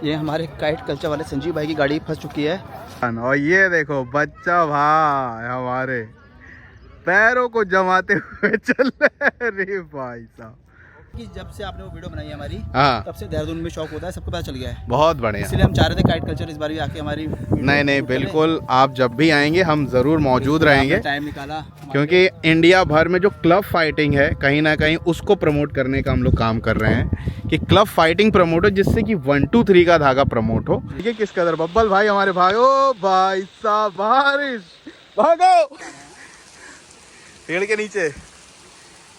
ये हमारे kite culture वाले संजीव भाई की गाड़ी फंस चुकी है। और ये देखो बच्चा भाई हमारे पैरों को जमाते हुए चल रहे। अरे भाई साहब कि जब से आपने वो वीडियो बनाई है हमारी, हाँ तब से देहरादून में शौक होता है, सबको पता चल गया है। बहुत बढ़िया। इसलिए हम चाह रहे थे काइट कल्चर इस बार भी आके हमारी नहीं बिल्कुल, आप जब भी आएंगे हम ज़रूर मौजूद रहेंगे, टाइम निकाला क्योंकि इंडिया भर में जो क्लब फाइटिंग है कहीं ना कहीं उसको प्रमोट करने का हम लोग काम कर रहे हैं कि क्लब फाइटिंग प्रमोट हो, जिससे कि 1 2 3 का धागा प्रमोट हो। ठीक है, किस कदर बब्बल भाई हमारे भाई, ओ भाई साहब बारिश, भागो पेड़ के नीचे।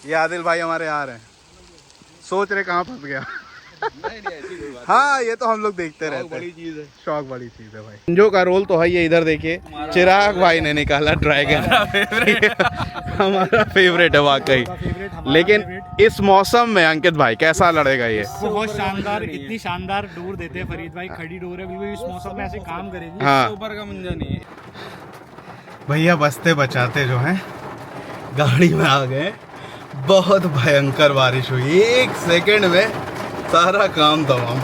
ये आदिल भाई हमारे आ रहे हैं, सोच रहे कहाँ फंस गया। हाँ ये तो हम लोग देखते रहते हैं, बड़ी चीज है, शौक बड़ी चीज है भाई। संजो का रोल तो है ये, इधर देखिए चिराग भाई ने निकाला ड्रैगन। हमारा फेवरेट है वाकई। लेकिन इस मौसम में अंकित भाई कैसा लड़ेगा ये? बहुत शानदार, इतनी शानदार डोर देते हैं फरीद भाई, खड़ी डोर है बिल्कुल, इस मौसम में ऐसे काम करेगी। हाँ ऊपर का मंजा नहीं है भैया, बचते बचाते जो है गाड़ी में आ गए। बहुत भयंकर बारिश हुई, 1 सेकंड में सारा काम तमाम।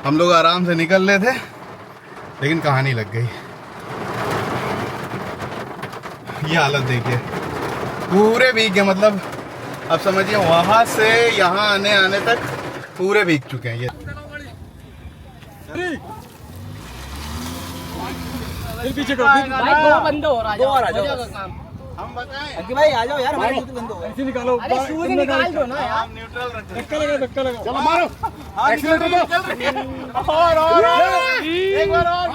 हम लोग आराम से निकल रहे थे लेकिन कहानी लग गई। ये हालत देखिए, पूरे भीग गए, मतलब अब समझिए वहां से यहाँ आने तक पूरे भीग चुके हैं। ये पीछे दो बंदे हो रहा है, हम बताएं कि भाई आ जाओ यार, हमारे बंद हो ऐसे निकालो। अरे शूज निकाल दो ना यार, न्यूट्रल रखो, धक्का लगा चलो मारो, एक्सीलेटर दो और एक बार और।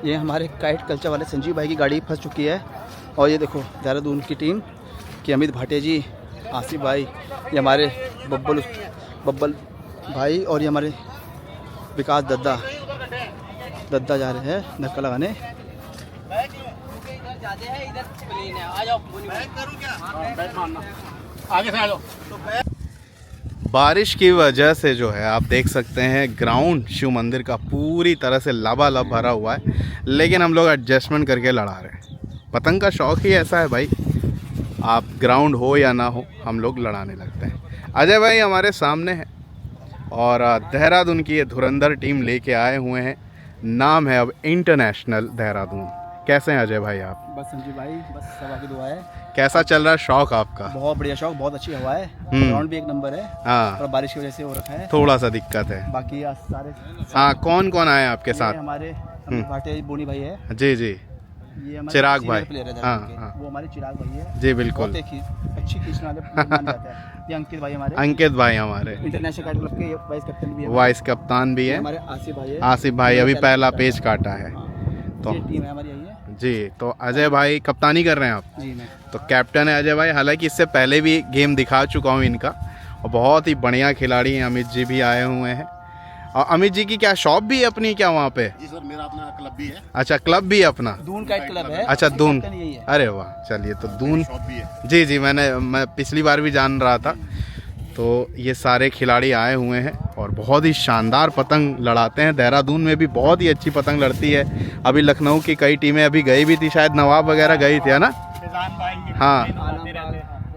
ये हमारे काइट कल्चर वाले संजीव भाई की गाड़ी फंस चुकी है। और ये देखो देहरादून की टीम कि अमित भाटिया जी, आसिफ भाई, ये हमारे बब्बल भाई और ये हमारे विकास दद्दा जा रहे हैं धक्का लगाने। बारिश की वजह से जो है आप देख सकते हैं ग्राउंड शिव मंदिर का पूरी तरह से लबालब भरा हुआ है, लेकिन हम लोग एडजस्टमेंट करके लड़ा रहे हैं। पतंग का शौक ही ऐसा है भाई, आप ग्राउंड हो या ना हो हम लोग लड़ाने लगते हैं। अजय भाई हमारे सामने है और देहरादून की ये धुरंधर टीम लेके आए हुए हैं, नाम है अब इंटरनेशनल देहरादून। कैसे हैं अजय भाई आप? बस संजीव भाई, बस सब आपकी दुआ है। कैसा चल रहा है शौक आपका? बहुत बढ़िया शौक, बहुत अच्छी हवा है, ग्राउंड भी एक नंबर है। हाँ, और बारिश की वजह से हो रखा है, थोड़ा सा दिक्कत है। बाकी सारे हाँ, कौन कौन आए आपके साथ? हमारे भाटिया बोनी भाई है जी जी, ये हमारे चिराग भाई, प्लेयर है हाँ, के। हाँ। वो हमारे चिराग भाई है जी बिल्कुल, अच्छी खींचने वाले मान जाते हैं। ये अंकित भाई हमारे, अंकित भाई हमारे इंटरनेशनल काइट क्लब के वाइस कैप्टन भी है, वाइस कप्तान भी है। हमारे आसिफ भाई है, आसिफ भाई अभी पहला पेज काटा है। तो ये टीम है हमारी, यही है जी। तो अजय भाई कप्तानी कर रहे हैं आप? जी। मैं तो कैप्टन है अजय भाई, हालांकि इससे पहले भी गेम दिखा चुका हूँ इनका, और बहुत ही बढ़िया खिलाड़ी हैं। अमित जी भी आए हुए हैं, और अमित जी की क्या शॉप भी है अपनी क्या वहाँ पे? जी सर, मेरा अपना क्लब भी है। अच्छा, क्लब भी है अपना? दून काइट क्लब है। अच्छा दून, यही है। अरे वाह, चलिए तो दून शॉप भी है। जी जी, मैं पिछली बार भी जान रहा था। तो ये सारे खिलाड़ी आए हुए हैं और बहुत ही शानदार पतंग लड़ाते हैं। देहरादून में भी बहुत ही अच्छी पतंग लड़ती है। अभी लखनऊ की कई टीमें अभी गई भी थी, शायद नवाब वगैरह गई थी, है ना? हाँ,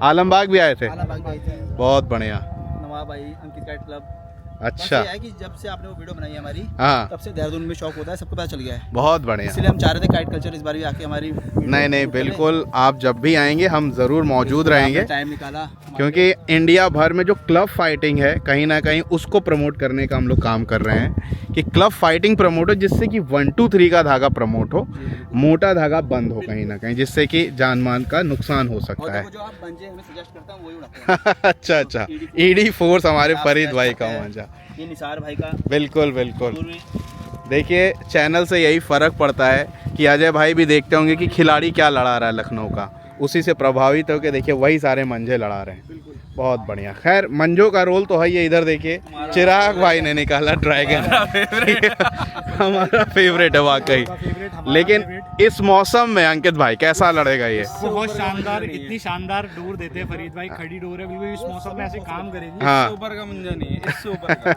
आलमबाग भी आए थे, बहुत बढ़िया। नवाब भाई, अंकित काइट क्लब। अच्छा है कि जब से आपने वो वीडियो बनाई है हमारी, हाँ तब से देहरादून में शौक होता है, सबको पता चल गया है। बहुत बढ़िया। इसलिए हम चाह रहे थे काइट कल्चर इस बार भी आके हमारी नहीं बिल्कुल, आप जब भी आएंगे हम ज़रूर मौजूद रहेंगे, टाइम निकाला, क्योंकि इंडिया भर में जो क्लब फाइटिंग है कहीं ना कहीं उसको प्रमोट करने का हम लोग काम कर रहे हैं कि क्लब फाइटिंग प्रमोट हो, जिससे कि 1 2 3 का धागा प्रमोट हो, मोटा धागा बंद हो कहीं ना कहीं, जिससे कि जान माल का नुकसान हो सकता है। जो आप बंजे हमें सजेस्ट करता हूं वही उड़ाते हैं। अच्छा, ईडी फोर्स हमारे फरीद भाई का मांझा, ये निसार भाई का। बिल्कुल देखिए चैनल से यही फ़र्क पड़ता है कि अजय भाई भी देखते होंगे कि खिलाड़ी क्या लड़ा रहा है लखनऊ का, उसी से प्रभावित होकर देखिए वही सारे मंजे लड़ा रहे हैं। बहुत बढ़िया। खैर मंजो का रोल तो है ये, इधर देखिए चिराग भाई ने निकाला ड्रैगन। हमारा फेवरेट है वाकई। लेकिन इस मौसम में अंकित भाई कैसा लड़ेगा ये? बहुत शानदार, इतनी शानदार डोर देते हैं फरीद भाई, खड़ी डोर है बिल्कुल, इस मौसम में ऐसे काम करेगी। हाँ, इससे ऊपर का मंजा नहीं है, इससे ऊपर का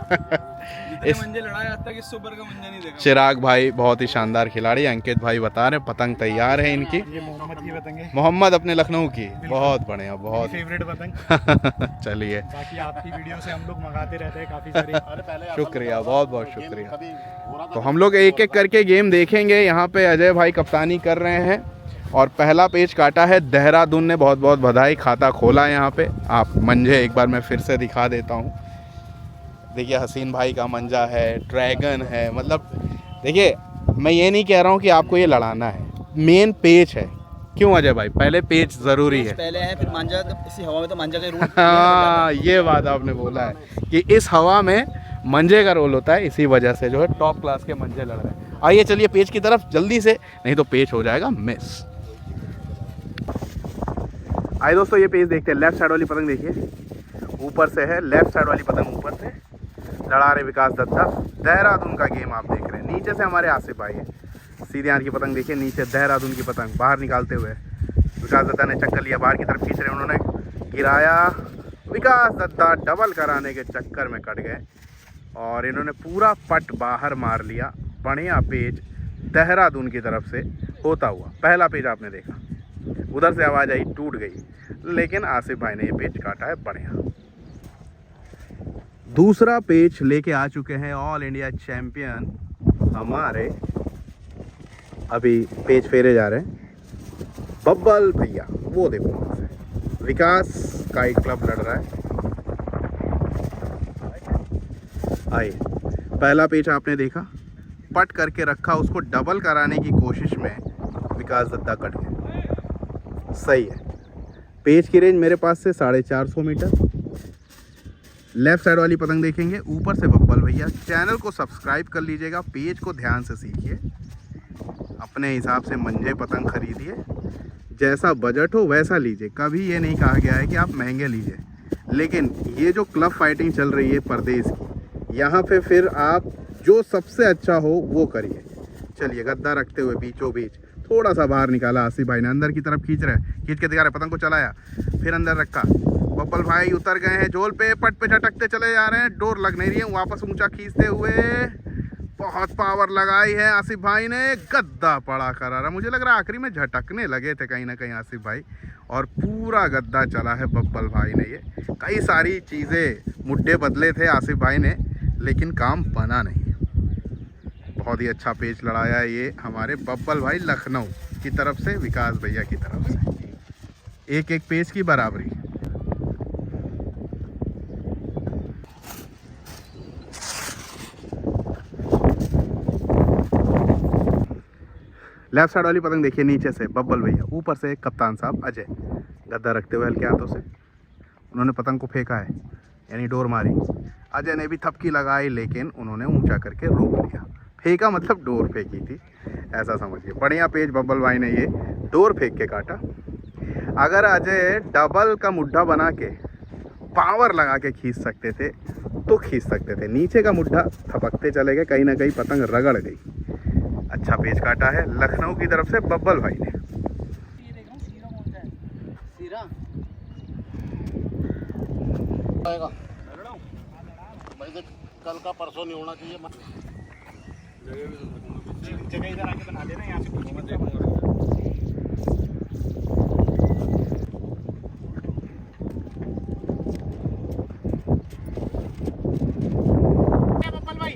जितने मंजे लड़ाए आज तक, इससे ऊपर का मंजा नहीं देखा। चिराग भाई बहुत ही शानदार खिलाड़ी, अंकित भाई बता रहे पतंग तैयार है इनकी। ये मोहम्मद की पतंग है। मोहम्मद आमद अपने लखनऊ की। बहुत बढ़िया, बहुत फेवरेट पतंग। चलिए, बाकी आपकी वीडियो से हम लोग मंगाते रहते हैं काफी सारी। शुक्रिया, बहुत बहुत शुक्रिया। तो हम लोग एक एक करके गेम देखेंगे। यहाँ पे अजय भाई कप्तानी कर रहे हैं और पहला पेज काटा है देहरादून ने। बहुत बहुत बधाई, खाता खोला यहाँ पे। आप मंजे एक बार मैं फिर से दिखा देता हूँ। देखिए हसीन भाई का मंजा है, ड्रैगन है। मतलब देखिए, मैं ये नहीं कह रहा हूँ कि आपको ये लड़ाना है, मेन पेज है। क्यों अजय भाई, पहले पेज ज़रूरी है। पहले है फिर मांझा, तो इसी हवा में तो मांझा का रूल। हाँ, ये बात आपने बोला है कि इस हवा में मंजे का रोल होता है। इसी वजह से जो है टॉप क्लास के मंजे लड़ रहे हैं। आइए चलिए पेज की तरफ जल्दी से, नहीं तो पेज हो जाएगा मिस। आइए दोस्तों, ये पेज देखते हैं। लेफ्ट साइड वाली पतंग देखिए, ऊपर से है। लेफ्ट साइड वाली पतंग ऊपर से लड़ा रहे विकास दत्ता। देहरादून का गेम आप देख रहे हैं। नीचे से हमारे आसिफ भाई है। सीधे हाथ की पतंग देखिए, नीचे देहरादून की पतंग बाहर निकालते हुए विकास दत्ता ने चक्कर लिया, बाहर की तरफ खींच रहे, उन्होंने गिराया। विकास दत्ता डबल कराने के चक्कर में कट गए और इन्होंने पूरा पट बाहर मार लिया। बढ़िया पेज देहरादून की तरफ से होता हुआ। पहला पेज आपने देखा, उधर से आवाज़ आई, टूट गई, लेकिन आसिफ भाई ने ये पेज काटा है बढ़िया। दूसरा पेज लेके आ चुके हैं ऑल इंडिया चैंपियन हमारे, अभी पेज फेरे जा रहे हैं, बब्बल भैया। वो देखो वहाँ से विकास काइट क्लब लड़ रहा है। आइए, पहला पेज आपने देखा, पट करके रखा, उसको डबल कराने की कोशिश में विकास दत्ता कट गए। सही है। पेज की रेंज मेरे पास से 450 मीटर। लेफ्ट साइड वाली पतंग देखेंगे, ऊपर से बब्बल भैया। चैनल को सब्सक्राइब कर लीजिएगा, पेज को ध्यान से सीखिए, अपने हिसाब से मंजे पतंग खरीदिए, जैसा बजट हो वैसा लीजिए। कभी ये नहीं कहा गया है कि आप महंगे लीजिए, लेकिन ये जो क्लब फाइटिंग चल रही है परदेश की, यहाँ पे फिर आप जो सबसे अच्छा हो वो करिए। चलिए, गद्दा रखते हुए बीचों बीच थोड़ा सा बाहर निकाला आसिफ भाई ने, अंदर की तरफ खींच रहे, खींच के दिखा रहे, पतंग को चलाया, फिर अंदर रखा। बब्बल भाई उतर गए हैं झोल पे, पट पे झटकते चले जा रहे हैं, डोर लग नहीं रही है, वापस ऊंचा खींचते हुए बहुत पावर लगाई है आसिफ भाई ने, गद्दा पड़ा करारा। मुझे लग रहा है आखिरी में झटकने लगे थे कहीं ना कहीं आसिफ भाई, और पूरा गद्दा चला है बब्बल भाई ने। ये कई सारी चीज़ें मुड्डे बदले थे आसिफ भाई ने, लेकिन काम बना नहीं। बहुत ही अच्छा पेच लड़ाया ये हमारे बब्बल भाई लखनऊ की तरफ से, विकास भैया की तरफ से। एक एक पेच की बराबरी। लेफ्ट साइड वाली पतंग देखिए, नीचे से बब्बल भैया, ऊपर से कप्तान साहब अजय गद्दा रखते हुए हल्के हाथों से उन्होंने पतंग को फेंका है, यानी डोर मारी। अजय ने भी थपकी लगाई, लेकिन उन्होंने ऊंचा करके रोक लिया। फेंका मतलब डोर फेंकी थी, ऐसा समझिए। बढ़िया पेज बब्बल भाई ने ये डोर फेंक के काटा। अगर अजय डबल का मुड्ढा बना के पावर लगा के खींच सकते थे तो खींच सकते थे, नीचे का मुड्ढा थपकते चले गए, कहीं ना कहीं पतंग रगड़ गई। अच्छा पेज काटा है लखनऊ की तरफ से बब्बल भाई ने। कल का परसों नहीं होना चाहिए। जगह इधर आके बना देना, यहाँ से बब्बल भाई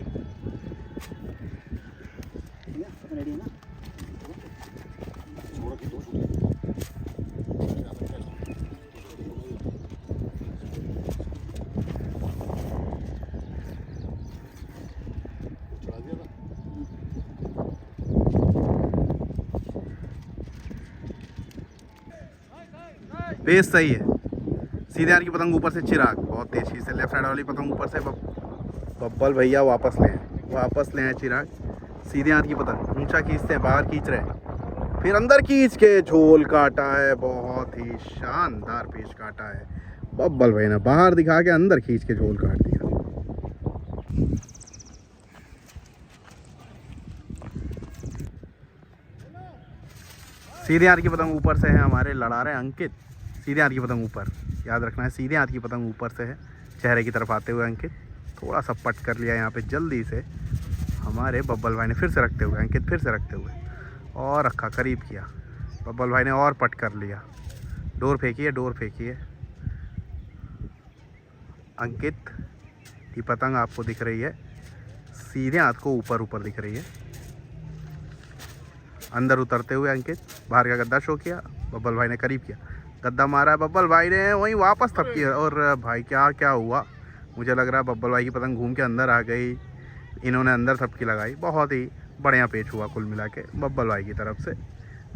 रेडी है ना? पेज सही है। सीधे हाथ की पतंग ऊपर से चिराग बहुत तेजी से, लेफ्ट साइड वाली पतंग ऊपर से बब्बल भैया वापस ले आए चिराग। सीधे हाथ की पतंग ऊंचा खींचते हैं, बाहर खींच रहे हैं, फिर अंदर खींच के झोल काटा है। बहुत ही शानदार पेच काटा है बब्बल भाई ने, बाहर दिखा के अंदर खींच के झोल काट दिया। सीधे हाथ की पतंग ऊपर से है हमारे, लड़ा रहे अंकित। सीधे हाथ की पतंग ऊपर, याद रखना है, सीधे हाथ की पतंग ऊपर से है, चेहरे की तरफ आते हुए अंकित। थोड़ा सा पट कर लिया यहाँ पे जल्दी से हमारे बब्बल भाई ने, फिर से रखते हुए अंकित, फिर से रखते हुए और रखा, करीब किया बब्बल भाई ने और पट कर लिया। Door फेंकिए, door फेंकिए। अंकित की पतंग आपको दिख रही है, सीधे हाथ को ऊपर ऊपर दिख रही है। अंदर उतरते हुए अंकित, बाहर का गद्दा शो किया, बब्बल भाई ने करीब किया, गद्दा मारा, बब्बल भाई ने वहीं वापस थपकी। और भाई क्या क्या हुआ, मुझे लग रहा है बब्बल भाई की पतंग घूम के अंदर आ गई, इन्होंने अंदर थपकी लगाई। बहुत ही बढ़िया पेच हुआ कुल मिला के बब्बल भाई की तरफ से।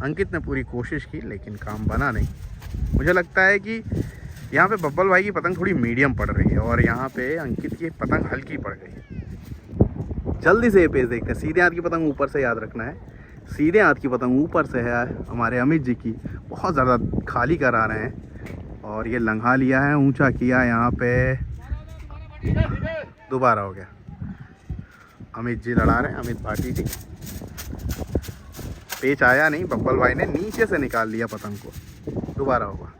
अंकित ने पूरी कोशिश की लेकिन काम बना नहीं। मुझे लगता है कि यहाँ पे बब्बल भाई की पतंग थोड़ी मीडियम पड़ रही है और यहाँ पे अंकित की पतंग हल्की पड़ गई है। जल्दी से ये पेज देखते हैं। सीधे हाथ की पतंग ऊपर से याद रखना है, सीधे हाथ की पतंग ऊपर से है हमारे अमित जी की, बहुत ज़्यादा खाली करा रहे हैं और ये लंघा लिया है, ऊंचा किया यहाँ पे, दोबारा हो गया। अमित जी लड़ा रहे हैं, अमित भाटी जी। पेच आया नहीं, बब्बल भाई ने नीचे से निकाल लिया पतंग को, दोबारा होगा।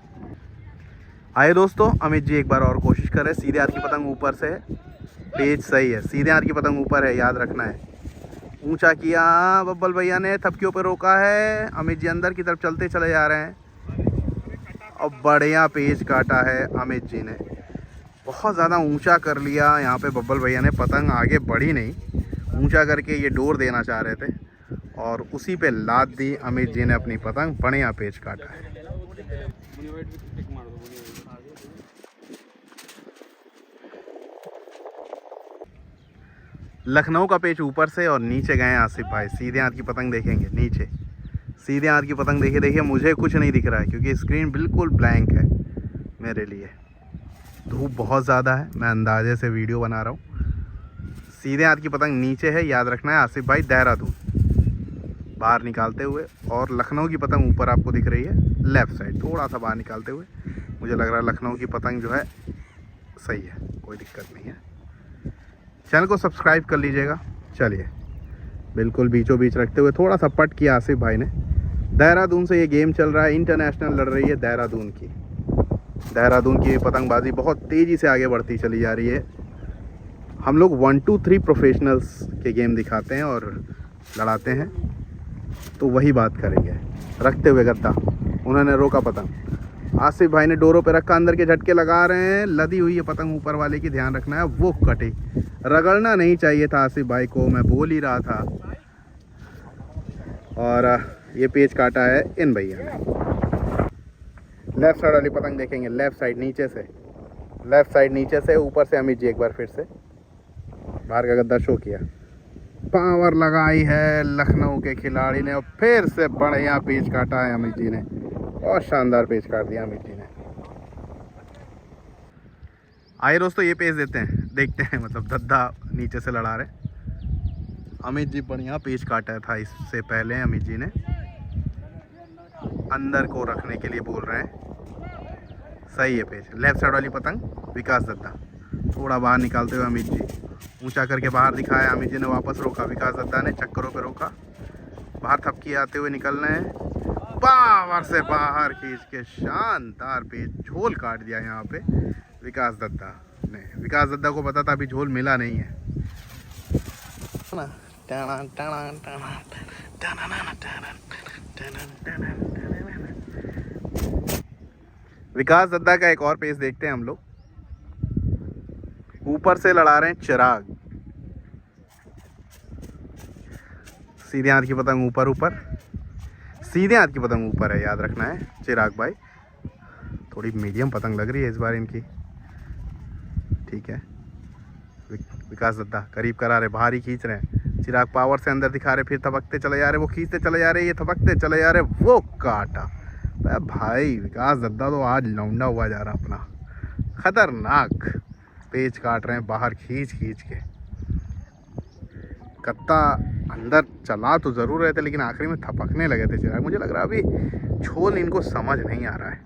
आए दोस्तों, अमित जी एक बार और कोशिश करें। सीधे हाथ की पतंग ऊपर से है, पेच सही है, सीधे हाथ की पतंग ऊपर है, याद रखना है। ऊंचा किया, बब्बल भैया ने थपकियों पे रोका है, अमित जी अंदर की तरफ चलते चले जा रहे हैं और बढ़िया पेच काटा है अमित जी ने। बहुत ज़्यादा ऊंचा कर लिया यहाँ पे बब्बल भैया ने, पतंग आगे बढ़ी नहीं, ऊंचा करके ये डोर देना चाह रहे थे और उसी पे लाद दी अमित जी ने अपनी पतंग, बढ़िया पेच काटा है। लखनऊ का पेच ऊपर से और नीचे गए आसिफ भाई। सीधे हाथ की पतंग देखेंगे नीचे, सीधे हाथ की पतंग देखिए, देखिए मुझे कुछ नहीं दिख रहा है क्योंकि स्क्रीन बिल्कुल ब्लैंक है मेरे लिए। धूप बहुत ज़्यादा है, मैं अंदाजे से वीडियो बना रहा हूँ। सीधे हाथ की पतंग नीचे है, याद रखना है आसिफ भाई, देहरादून बाहर निकालते हुए। और लखनऊ की पतंग ऊपर आपको दिख रही है लेफ़्ट साइड, थोड़ा सा बाहर निकालते हुए। मुझे लग रहा है लखनऊ की पतंग जो है सही है, कोई दिक्कत नहीं है। चैनल को सब्सक्राइब कर लीजिएगा। चलिए, बिल्कुल बीचों बीच रखते हुए थोड़ा सा पट किया आसिफ भाई ने। देहरादून से ये गेम चल रहा है, इंटरनेशनल लड़ रही है देहरादून की। देहरादून की पतंगबाजी बहुत तेज़ी से आगे बढ़ती चली जा रही है। हम लोग 1 2 3 प्रोफेशनल्स के गेम दिखाते हैं और लड़ाते हैं, तो वही बात करेंगे। रखते हुए गद्दा, उन्होंने रोका पतंग, आसिफ भाई ने डोरों पे रखा, अंदर के झटके लगा रहे हैं। लदी हुई है पतंग ऊपर वाले की, ध्यान रखना है वो कटे, रगड़ना नहीं चाहिए था आसिफ भाई को, मैं बोल ही रहा था। और ये पेच काटा है इन भैया ने। लेफ़्ट साइड वाली पतंग देखेंगे, लेफ़्ट साइड नीचे से, लेफ़्ट साइड नीचे से, ऊपर से अमित जी एक बार फिर से बाहर का गद्दा शो किया। पावर लगाई है लखनऊ के खिलाड़ी ने और फिर से बढ़िया पेच काटा है अमित जी ने, बहुत शानदार पेच काट दिया अमित जी ने। आइए दोस्तों, ये पेच देते हैं, देखते हैं, मतलब गद्दा नीचे से लड़ा रहे। अमित जी बढ़िया पेच काटा था इससे पहले, अमित जी ने अंदर को रखने के लिए बोल रहे हैं। सही है पेच। लेफ़्ट साइड वाली पतंग विकास दत्ता, थोड़ा बाहर निकालते हुए अमित जी, ऊंचा करके बाहर दिखाया, अमित जी ने वापस रोका, विकास दत्ता ने चक्करों पे रोका, बाहर थपकी आते हुए निकलना है, पावर से बाहर खींच के शानदार पेच, झोल काट दिया यहाँ पे विकास दत्ता ने। विकास दत्ता को पता था अभी झोल मिला नहीं है। विकास दत्ता का एक और पेच देखते हैं हम लोग। ऊपर से लड़ा रहे हैं चिराग, सीधे हाथ की पतंग ऊपर ऊपर, सीधे हाथ की पतंग ऊपर है, याद रखना है चिराग भाई। थोड़ी मीडियम पतंग लग रही है इस बार इनकी, ठीक है। विकास दत्ता करीब करा रहे, बाहर ही खींच रहे हैं, चिराग पावर से अंदर दिखा रहे, फिर थपकते चले जा रहे, वो खींचते चले जा रहे, ये थपकते चले जा रहे, वो काटा। भाई विकास दत्ता तो आज लौंडा हुआ जा रहा अपना, खतरनाक पेच काट रहे हैं बाहर खींच खींच के। कत्ता अंदर चला तो ज़रूर रहे थे लेकिन आखिरी में थपकने लगे थे चिराग। मुझे लग रहा अभी झोल इनको समझ नहीं आ रहा है,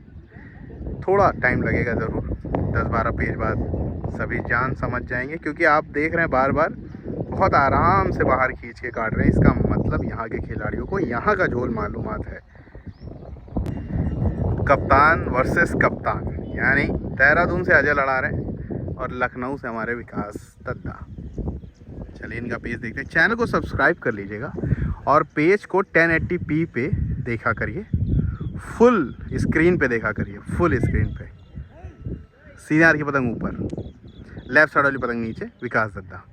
थोड़ा टाइम लगेगा ज़रूर, 10-12 पेज बाद सभी जान समझ जाएंगे, क्योंकि आप देख रहे हैं बार बार बहुत आराम से बाहर खींच के काट रहे हैं। इसका मतलब यहाँ के खिलाड़ियों को यहाँ का झोल मालूमात है। कप्तान वर्सेस कप्तान, यानी देहरादून से अजय लड़ा रहे हैं और लखनऊ से हमारे विकास दत्ता। चलिए इनका पेज देखते हैं। चैनल को सब्सक्राइब कर लीजिएगा और पेज को 1080p पे देखा करिए, फुल स्क्रीन पे देखा करिए, फुल स्क्रीन पे। सीधे हाथ की पतंग ऊपर, लेफ्ट साइड वाली पतंग नीचे, विकास दद्दा।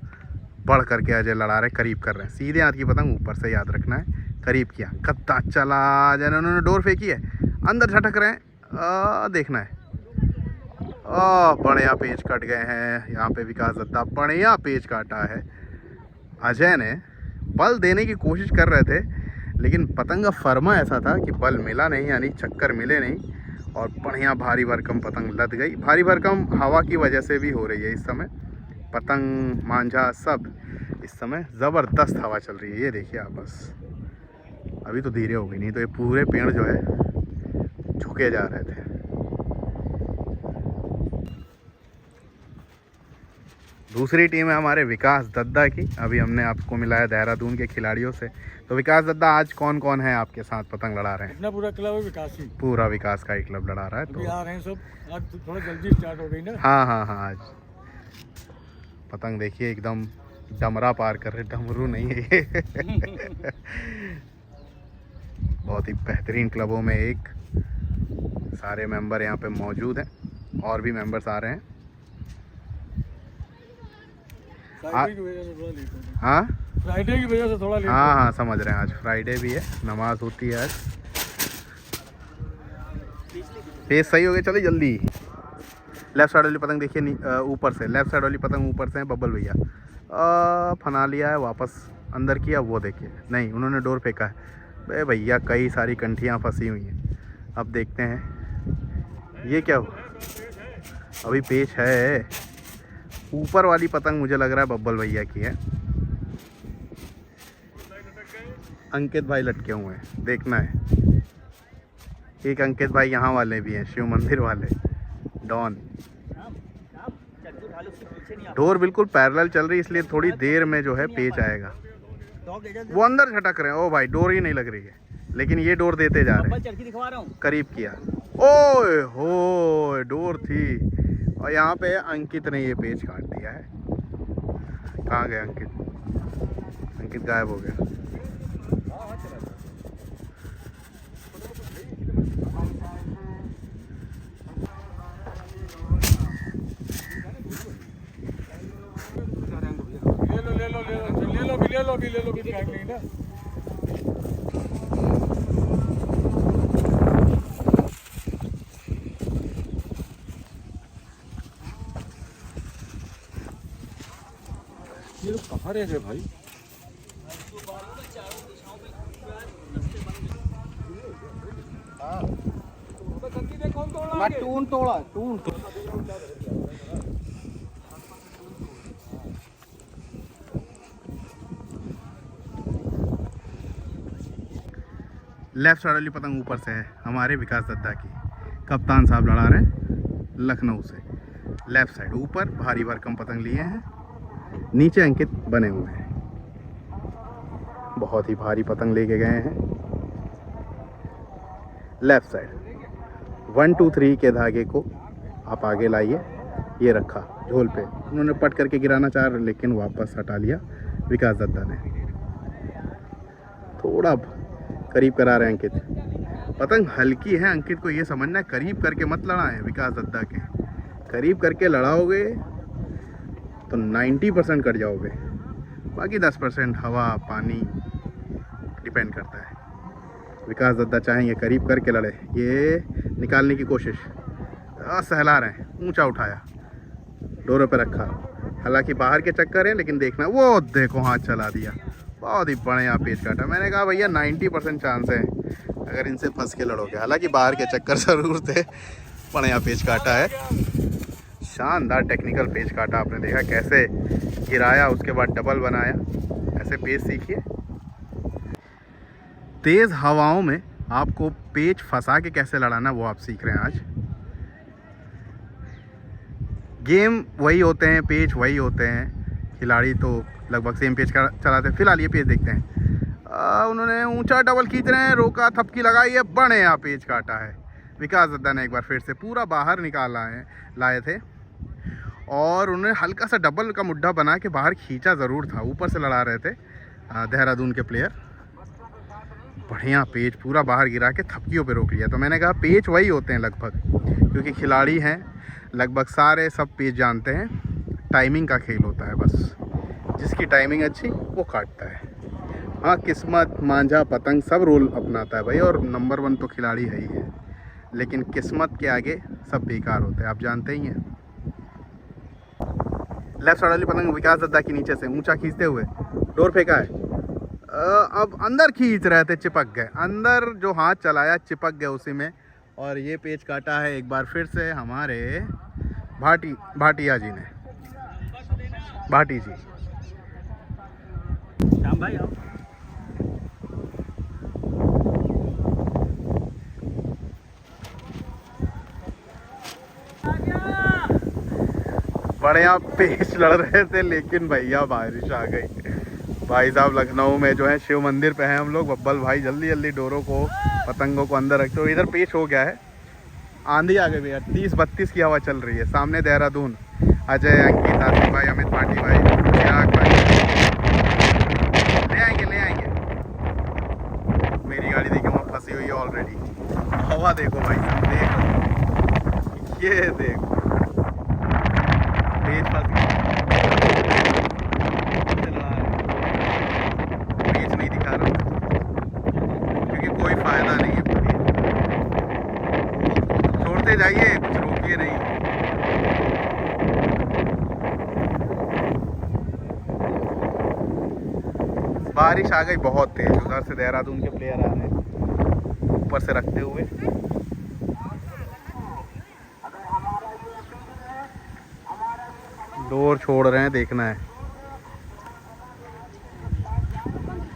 बढ़ करके अजय लड़ा रहे, करीब कर रहे हैं। सीधे हाथ की पतंग ऊपर से, याद रखना है। करीब किया, कत्ता चला, जैसे उन्होंने डोर फेंकी है, अंदर झटक रहे हैं, देखना है। बढ़िया पेच कट गए हैं यहाँ पे, विकास दत्ता बढ़िया पेच काटा है। अजय ने बल देने की कोशिश कर रहे थे, लेकिन पतंग का फरमा ऐसा था कि बल मिला नहीं, यानी चक्कर मिले नहीं, और बढ़िया भारी भरकम पतंग लद गई। भारी भरकम हवा की वजह से भी हो रही है इस समय। पतंग मांझा सब इस समय ज़बरदस्त हवा चल रही है। ये देखिए आप, बस अभी तो धीरे हो गई, नहीं तो ये पूरे पेड़ जो है झुके जा रहे थे। दूसरी टीम है हमारे विकास दद्दा की। अभी हमने आपको मिलाया देहरादून के खिलाड़ियों से। तो विकास दद्दा, आज कौन कौन है आपके साथ पतंग लड़ा रहे हैं? अपना पूरा क्लब है विकास ही, पूरा विकास का ही क्लब लड़ा रहा है। तो आ रहे हैं सब। आज थोड़ा जल्दी स्टार्ट हो गई ना। हाँ, आज पतंग देखिए एकदम डमरा पार कर रहे, डमरू नहीं है ये। बहुत ही बेहतरीन क्लबों में एक, सारे मेंबर यहाँ पे मौजूद हैं, और भी मेंबर्स आ रहे हैं। हाँ, फ्राइडे की वजह से थोड़ा लेट। हाँ, समझ रहे हैं, आज फ्राइडे भी है, नमाज होती है आज। पेस सही हो गया, चलिए जल्दी। लेफ्ट साइड वाली पतंग देखिए ऊपर से, लेफ्ट साइड वाली पतंग ऊपर से है बब्बल भैया। फना लिया है, वापस अंदर किया, वो देखिए नहीं, उन्होंने डोर फेंका है। भैया कई सारी कंठियाँ फंसी हुई हैं। अब देखते हैं ये क्या हुआ। अभी पेच है। ऊपर वाली पतंग मुझे लग रहा है बब्बल भैया की है। अंकित भाई लटके हुए हैं, देखना है। एक अंकित भाई यहाँ वाले भी हैं, शिव मंदिर वाले, डॉन। डोर बिल्कुल पैरेलल चल रही, इसलिए थोड़ी देर में जो है पेच आएगा। वो अंदर झटक रहे हैं। ओ भाई, डोर ही नहीं लग रही है, लेकिन ये डोर देते जा रहे हैं। करीब किया, ओए हो, डोर थी। और यहाँ पे अंकित ने ये पेच काट दिया है। कहाँ गया अंकित? अंकित गायब हो गया। ले लो टाइम नहीं ना। ये लोग कहाँ रह गए भाई? टून तोड़ा, टून। लेफ्ट साइड वाली पतंग ऊपर से है, हमारे विकास दद्दा की। कप्तान साहब लड़ा रहे हैं लखनऊ से। लेफ्ट साइड ऊपर भारी भरकम पतंग लिए हैं, नीचे अंकित बने हुए हैं। बहुत ही भारी पतंग लेके गए हैं। लेफ्ट साइड 1 2 3 के धागे को आप आगे लाइए। ये रखा झोल पे, उन्होंने पट करके गिराना चाह रहे, लेकिन वापस हटा लिया विकास दद्दा ने। थोड़ा करीब करा रहे हैं अंकित। पतंग हल्की है, अंकित को ये समझना है करीब करके मत लड़ाएं। विकास दद्दा के करीब करके लड़ाओगे तो 90% कट जाओगे, बाकी 10% हवा पानी डिपेंड करता है। विकास दद्दा चाहेंगे करीब करके लड़े। ये निकालने की कोशिश, सहला रहे हैं, ऊंचा उठाया, डोरों पे रखा। हालांकि बाहर के चक्कर है, लेकिन देखना, वो देखो हाथ चला दिया। बहुत ही बढ़िया पेच काटा। मैंने कहा भैया 90% चांस है अगर इनसे फंस के लड़ोगे। हालांकि बाहर के चक्कर ज़रूर थे, बढ़िया पेच काटा है। शानदार टेक्निकल पेच काटा। आपने देखा कैसे गिराया, उसके बाद डबल बनाया। ऐसे पेच सीखिए। तेज़ हवाओं में आपको पेच फंसा के कैसे लड़ाना, वो आप सीख रहे हैं आज। गेम वही होते हैं, पेच वही होते हैं, खिलाड़ी तो लगभग सेम पेच का चलाते हैं। फिलहाल ये पेच देखते हैं। उन्होंने ऊंचा डबल खींच रहे हैं, रोका, थपकी लगाई है, बढ़िया पेच काटा है। विकास दद्दा ने एक बार फिर से पूरा बाहर लाए थे, और उन्होंने हल्का सा डबल का मुड्ढा बना के बाहर खींचा ज़रूर था। ऊपर से लड़ा रहे थे देहरादून के प्लेयर। बढ़िया पेच पूरा बाहर गिरा के थपकियों पे रोक लिया। तो मैंने कहा पेच वही होते हैं लगभग, क्योंकि खिलाड़ी हैं लगभग सारे, सब पेच जानते हैं। टाइमिंग का खेल होता है बस, जिसकी टाइमिंग अच्छी वो काटता है। हाँ, किस्मत, मांझा, पतंग सब रोल अपनाता है भाई, और नंबर 1 तो खिलाड़ी है ही है, लेकिन किस्मत के आगे सब बेकार होते हैं, आप जानते ही हैं। लेफ्ट साइड वाली पतंग विकास दद्दा के नीचे से ऊंचा खींचते हुए डोर फेंका है। अब अंदर खींच रहे थे, चिपक गए अंदर, जो हाथ चलाया चिपक गए उसी में, और ये पेच काटा है एक बार फिर से हमारे भाटिया जी ने, भाटी जी। श्याम भाई आओ। बढ़िया पेच लड़ रहे थे, लेकिन भैया बारिश आ गई। भाई साहब लखनऊ में जो है शिव मंदिर पे हैं हम लोग। बब्बल भाई जल्दी जल्दी डोरों को, पतंगों को अंदर रखते हो। इधर पेच हो गया है, आंधी आ गई भैया, 30-32 की हवा चल रही है। सामने देहरादून, अजय, अंकित, आसिफ भाई, अमित पाटी भाई, चिराग भाई, ले आएंगे। मेरी गाड़ी देखो वहाँ फंसी हुई है ऑलरेडी। हवा देखो भाई साहब, देखो ये देखो, पेच फंस गया। पेच नहीं दिखा रहा क्योंकि कोई फायदा नहीं है, छोड़ते जाइए, कुछ रोकिए नहीं। बारिश आ गई बहुत तेज, उधर से देहरादून के प्लेयर आ रहे हैं ऊपर से रखते हुए। डोर छोड़ रहे हैं, देखना है।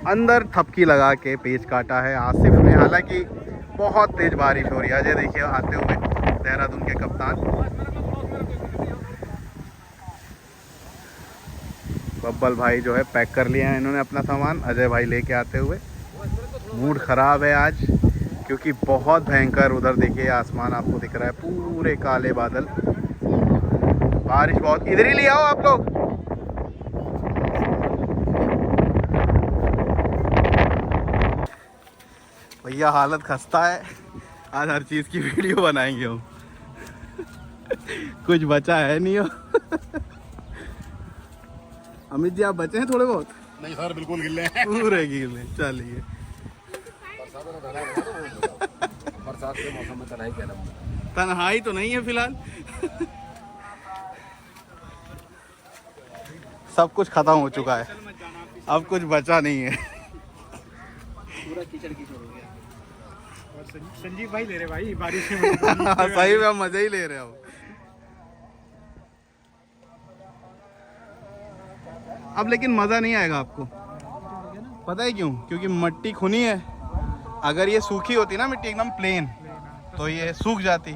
अंदर थपकी लगा के पेच काटा है आसिफ ने, हालांकि बहुत तेज बारिश हो रही है। अजय देखिए आते हुए, देहरादून के कप्तान। बब्बल भाई जो है पैक कर लिया है इन्होंने अपना सामान, अजय भाई लेके आते हुए। मूड ख़राब है आज, क्योंकि बहुत भयंकर, उधर देखिए आसमान आपको दिख रहा है, पूरे काले बादल, बारिश बहुत। इधर ही ले आओ आप लोग। भैया हालत खस्ता है, आज हर चीज़ की वीडियो बनाएंगे हम। कुछ बचा है नहीं हो। अमित जी आप बचे हैं थोड़े बहुत? नहीं सर, बिल्कुल गिले हैं। पूरे गिले। चलिए, बरसात के मौसम में तनाई क्या तन्हाई तो नहीं है फिलहाल। सब कुछ खत्म हो चुका है, अब कुछ बचा नहीं है। पूरा कीचड़ हो गया। और संजीव भाई ले रहे भाई बारिश में। सही में हम मजे ही ले रहे हो। अब लेकिन मज़ा नहीं आएगा आपको, पता है क्यों? क्योंकि मिट्टी खुनी है। अगर ये सूखी होती ना मिट्टी एकदम प्लेन, तो ये सूख जाती,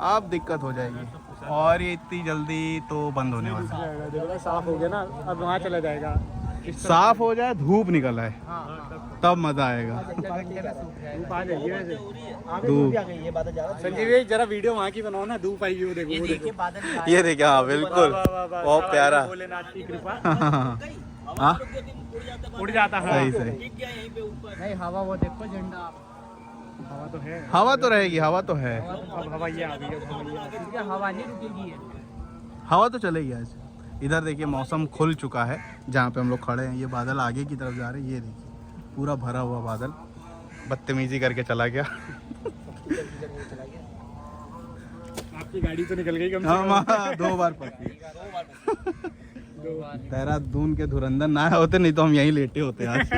अब दिक्कत हो जाएगी। और ये इतनी जल्दी तो बंद होने वाला है। देखो साफ हो गया ना, अब वहाँ चला जाएगा। साफ हो जाए, धूप निकल आए, तब मज़ा आएगा। धूप आ जाएगी वैसे। धूप, संजीव भाई जरा वीडियो वहाँ की बनाओ ना, धूप आई वो देखो, वो देखो। ये देखिए, हाँ बिल्कुल, बहुत प्यारा। भोलेनाथ की कृपा। हाँ उड़ जाता है। सही सही। नहीं हवा वो देखो, झंडा हवा तो है, हवा तो रहेगी, हवा तो है। अब हवा ये आ गई, अब हवा नहीं रुकेगी। हवा तो चलेगी आज। इधर देखिए मौसम खुल चुका है, जहाँ पे हम लोग खड़े हैं। ये बादल आगे की तरफ जा रहे हैं, ये देखिए पूरा भरा हुआ बादल बदतमीजी करके चला गया। आपकी गाड़ी तो निकल गई कम से हाँ, कम। 2 बार पकड़ी। देहरादून के धुरंधर ना होते, नहीं तो हम यहीं लेटे होते आज।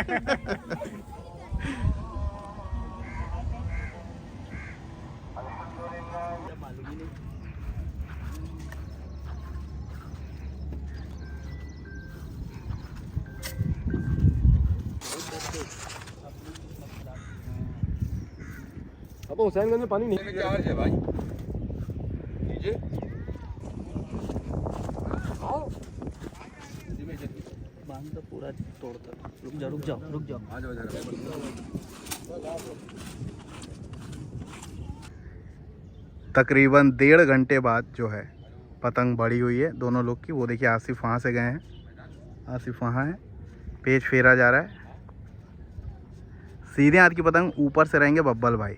अब हुसैनगंज में पानी नहीं चार्ज है भाई। बांध तो पूरा तोड़ता। रुक जाओ। आ जाओ जरा। तकरीबन 1.5 घंटे बाद जो है पतंग बड़ी हुई है दोनों लोग की। वो देखिए आसिफ वहाँ से गए हैं, आसिफ वहाँ है, पेच फेरा जा रहा है। सीधे हाथ की पतंग ऊपर से रहेंगे बब्बल भाई।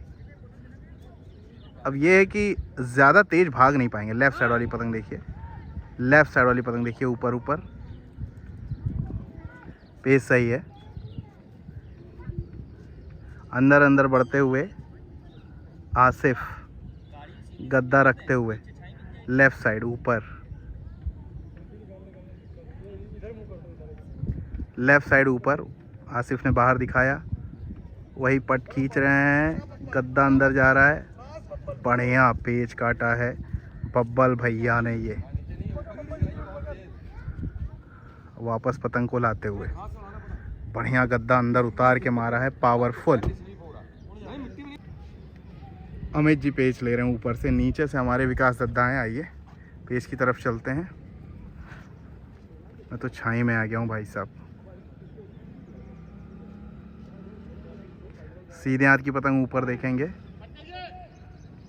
अब ये है कि ज़्यादा तेज़ भाग नहीं पाएंगे। लेफ़्ट साइड वाली पतंग देखिए, लेफ़्ट साइड वाली पतंग देखिए, ऊपर ऊपर पेस सही है। अंदर अंदर बढ़ते हुए आसिफ गद्दा रखते हुए लेफ़्ट साइड ऊपर, लेफ़्ट साइड ऊपर। आसिफ ने बाहर दिखाया, वही पट खींच रहे हैं, गद्दा अंदर जा रहा है। बढ़िया पेच काटा है बब्बल भैया ने। ये वापस पतंग को लाते हुए बढ़िया गद्दा अंदर उतार के मारा है, पावरफुल। अमित जी पेच ले रहे हैं ऊपर से। नीचे से हमारे विकास दद्दा हैं। आइए पेच की तरफ चलते हैं। मैं तो छाई में आ गया हूँ भाई साहब। सीधे हाथ की पतंग ऊपर देखेंगे,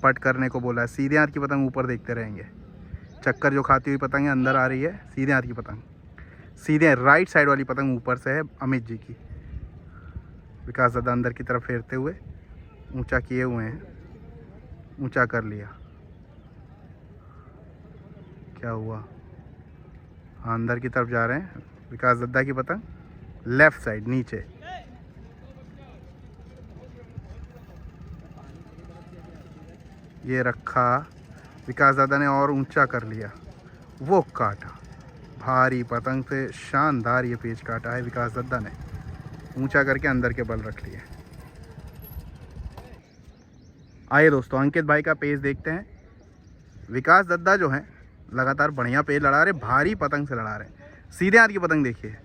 पट करने को बोला है। सीधे हाथ की पतंग ऊपर देखते रहेंगे। चक्कर जो खाती हुई पतंग है अंदर आ रही है। सीधे हाथ की पतंग, सीधे राइट साइड वाली पतंग ऊपर से है अमित जी की। विकास दादा अंदर की तरफ फेरते हुए ऊंचा किए हुए हैं, ऊंचा कर लिया। क्या हुआ? हाँ, अंदर की तरफ जा रहे हैं विकास दादा की पतंग, लेफ्ट साइड नीचे। ये रखा, विकास दादा ने और ऊंचा कर लिया, वो काटा। भारी पतंग से शानदार ये पेच काटा है विकास दादा ने, ऊंचा करके अंदर के बल रख लिए। आइए दोस्तों अंकित भाई का पेच देखते हैं। विकास दादा जो हैं लगातार बढ़िया पेच लड़ा रहे, भारी पतंग से लड़ा रहे। सीधे हाथ की पतंग देखिए,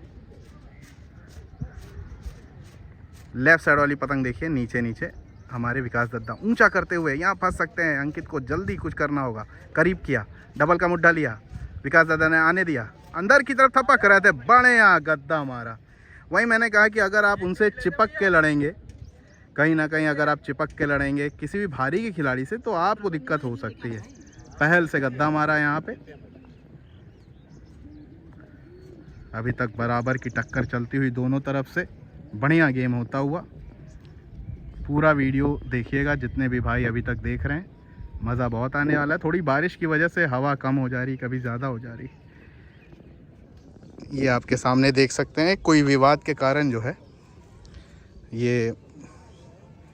लेफ्ट साइड वाली पतंग देखिए, नीचे नीचे हमारे विकास दद्दा ऊंचा करते हुए। यहाँ फंस सकते हैं, अंकित को जल्दी कुछ करना होगा। करीब किया, डबल का मुड्ढा लिया, विकास दादा ने आने दिया, अंदर की तरफ थपक रहे थे, बढ़िया गद्दा मारा। वही मैंने कहा कि अगर आप उनसे चिपक के लड़ेंगे, कहीं ना कहीं अगर आप चिपक के लड़ेंगे किसी भी भारी के खिलाड़ी से, तो आपको दिक्कत हो सकती है। पहल से गद्दा मारा यहाँ पे। अभी तक बराबर की टक्कर चलती हुई दोनों तरफ से, बढ़िया गेम होता हुआ। पूरा वीडियो देखिएगा जितने भी भाई अभी तक देख रहे हैं, मज़ा बहुत आने वाला है। थोड़ी बारिश की वजह से हवा कम हो जा रही, कभी ज़्यादा हो जा रही। ये आपके सामने देख सकते हैं, कोई विवाद के कारण जो है ये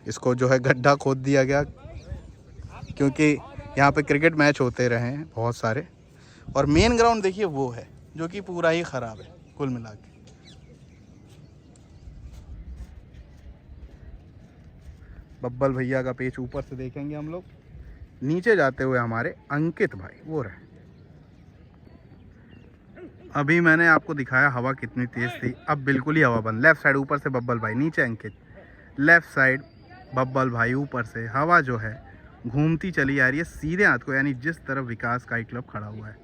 इसको जो है गड्ढा खोद दिया गया, क्योंकि यहाँ पे क्रिकेट मैच होते रहे हैं बहुत सारे। और मेन ग्राउंड देखिए वो है जो कि पूरा ही ख़राब है कुल मिला के। बब्बल भैया का पेच ऊपर से देखेंगे हम लोग। नीचे जाते हुए हमारे अंकित भाई वो रहे। अभी मैंने आपको दिखाया हवा कितनी तेज़ थी, अब बिल्कुल ही हवा बंद। लेफ़्ट साइड ऊपर से बब्बल भाई, नीचे अंकित, लेफ़्ट साइड बब्बल भाई, ऊपर से हवा जो है घूमती चली आ रही है सीधे हाथ को, यानी जिस तरफ विकास काइट क्लब खड़ा हुआ है।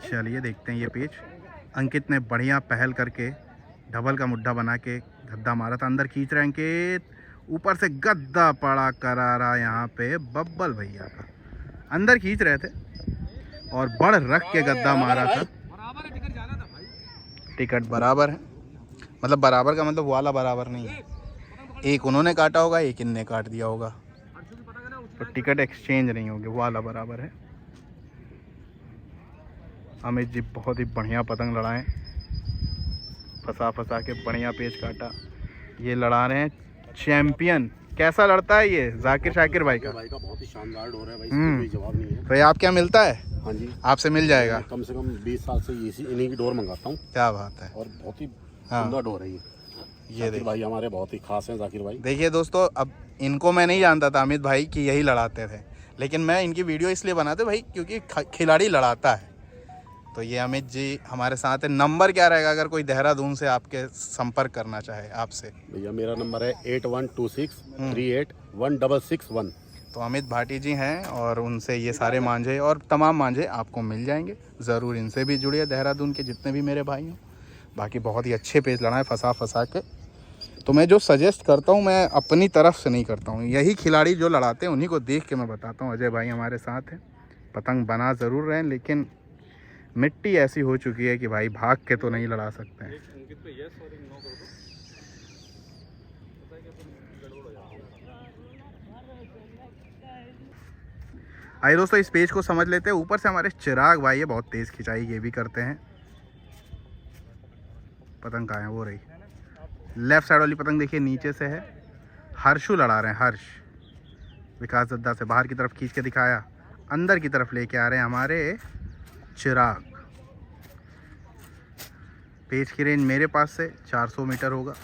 चलिए देखते हैं ये पेच। अंकित ने बढ़िया पहल करके डबल का मुड्ढा बना के गद्दा मारा था, अंदर खींच रहे अंकित, ऊपर से गद्दा पड़ा करारा यहाँ पे बब्बल भैया का। अंदर खींच रहे थे और बढ़ रख के गद्दा मारा था। टिकट बराबर है, मतलब बराबर का मतलब वाला बराबर नहीं है। एक उन्होंने काटा होगा, एक इनने काट दिया होगा, तो टिकट एक्सचेंज नहीं होगी, वाला बराबर है। अमित जी बहुत ही बढ़िया पतंग लड़ाएं, फंसा फंसा के बढ़िया पेच काटा। ये लड़ा रहे हैं चैंपियन। कैसा लड़ता है ये जाकिर शाकिर भाई का? भाई का बहुत ही शानदार डोर है भाई, इसका कोई जवाब नहीं है। तो ये आप क्या मिलता है? हाँ जी, आपसे मिल जाएगा। कम से कम 20 साल से इन्हीं की डोर मंगाता हूँ। क्या बात है, और बहुत ही हाँ। सुंदर डोर है ये देखिए भाई, हमारे बहुत ही खास हैं जाकिर भाई। देखिए दोस्तों, अब इनको मैं नहीं जानता था अमित भाई कि यही लड़ाते थे, लेकिन मैं इनकी वीडियो इसलिए बनाते भाई क्योंकि खिलाड़ी लड़ाता है। तो ये अमित जी हमारे साथ है। नंबर क्या रहेगा अगर कोई देहरादून से आपके संपर्क करना चाहे आपसे? भैया मेरा नंबर है 8126381661। तो अमित भाटी जी हैं और उनसे ये सारे मांझे और तमाम मांझे आपको मिल जाएंगे। ज़रूर इनसे भी जुड़िए, देहरादून के जितने भी मेरे भाई हैं। बाकी बहुत ही अच्छे पेच लड़ाएं फंसा फंसा के। तो मैं जो सजेस्ट करता हूँ मैं अपनी तरफ से नहीं करता हूँ, यही खिलाड़ी जो लड़ाते हैं उन्हीं को देख के मैं बताता हूँ। अजय भाई हमारे साथ हैं, पतंग बना ज़रूर रहे हैं, लेकिन मिट्टी ऐसी हो चुकी है कि भाई भाग के तो नहीं लड़ा सकते हैं। आइए दोस्तों इस पेज को समझ लेते हैं। ऊपर से हमारे चिराग भाई है, बहुत तेज़ खिंचाई ये भी करते हैं। पतंग कहाँ है, वो रही लेफ्ट साइड वाली पतंग देखिए नीचे से है। हर्षु लड़ा रहे हैं, हर्ष विकास दद्दा से बाहर की तरफ खींच के दिखाया, अंदर की तरफ लेके आ रहे हैं हमारे चिराग। पेज की रेंज मेरे पास से 400 मीटर होगा।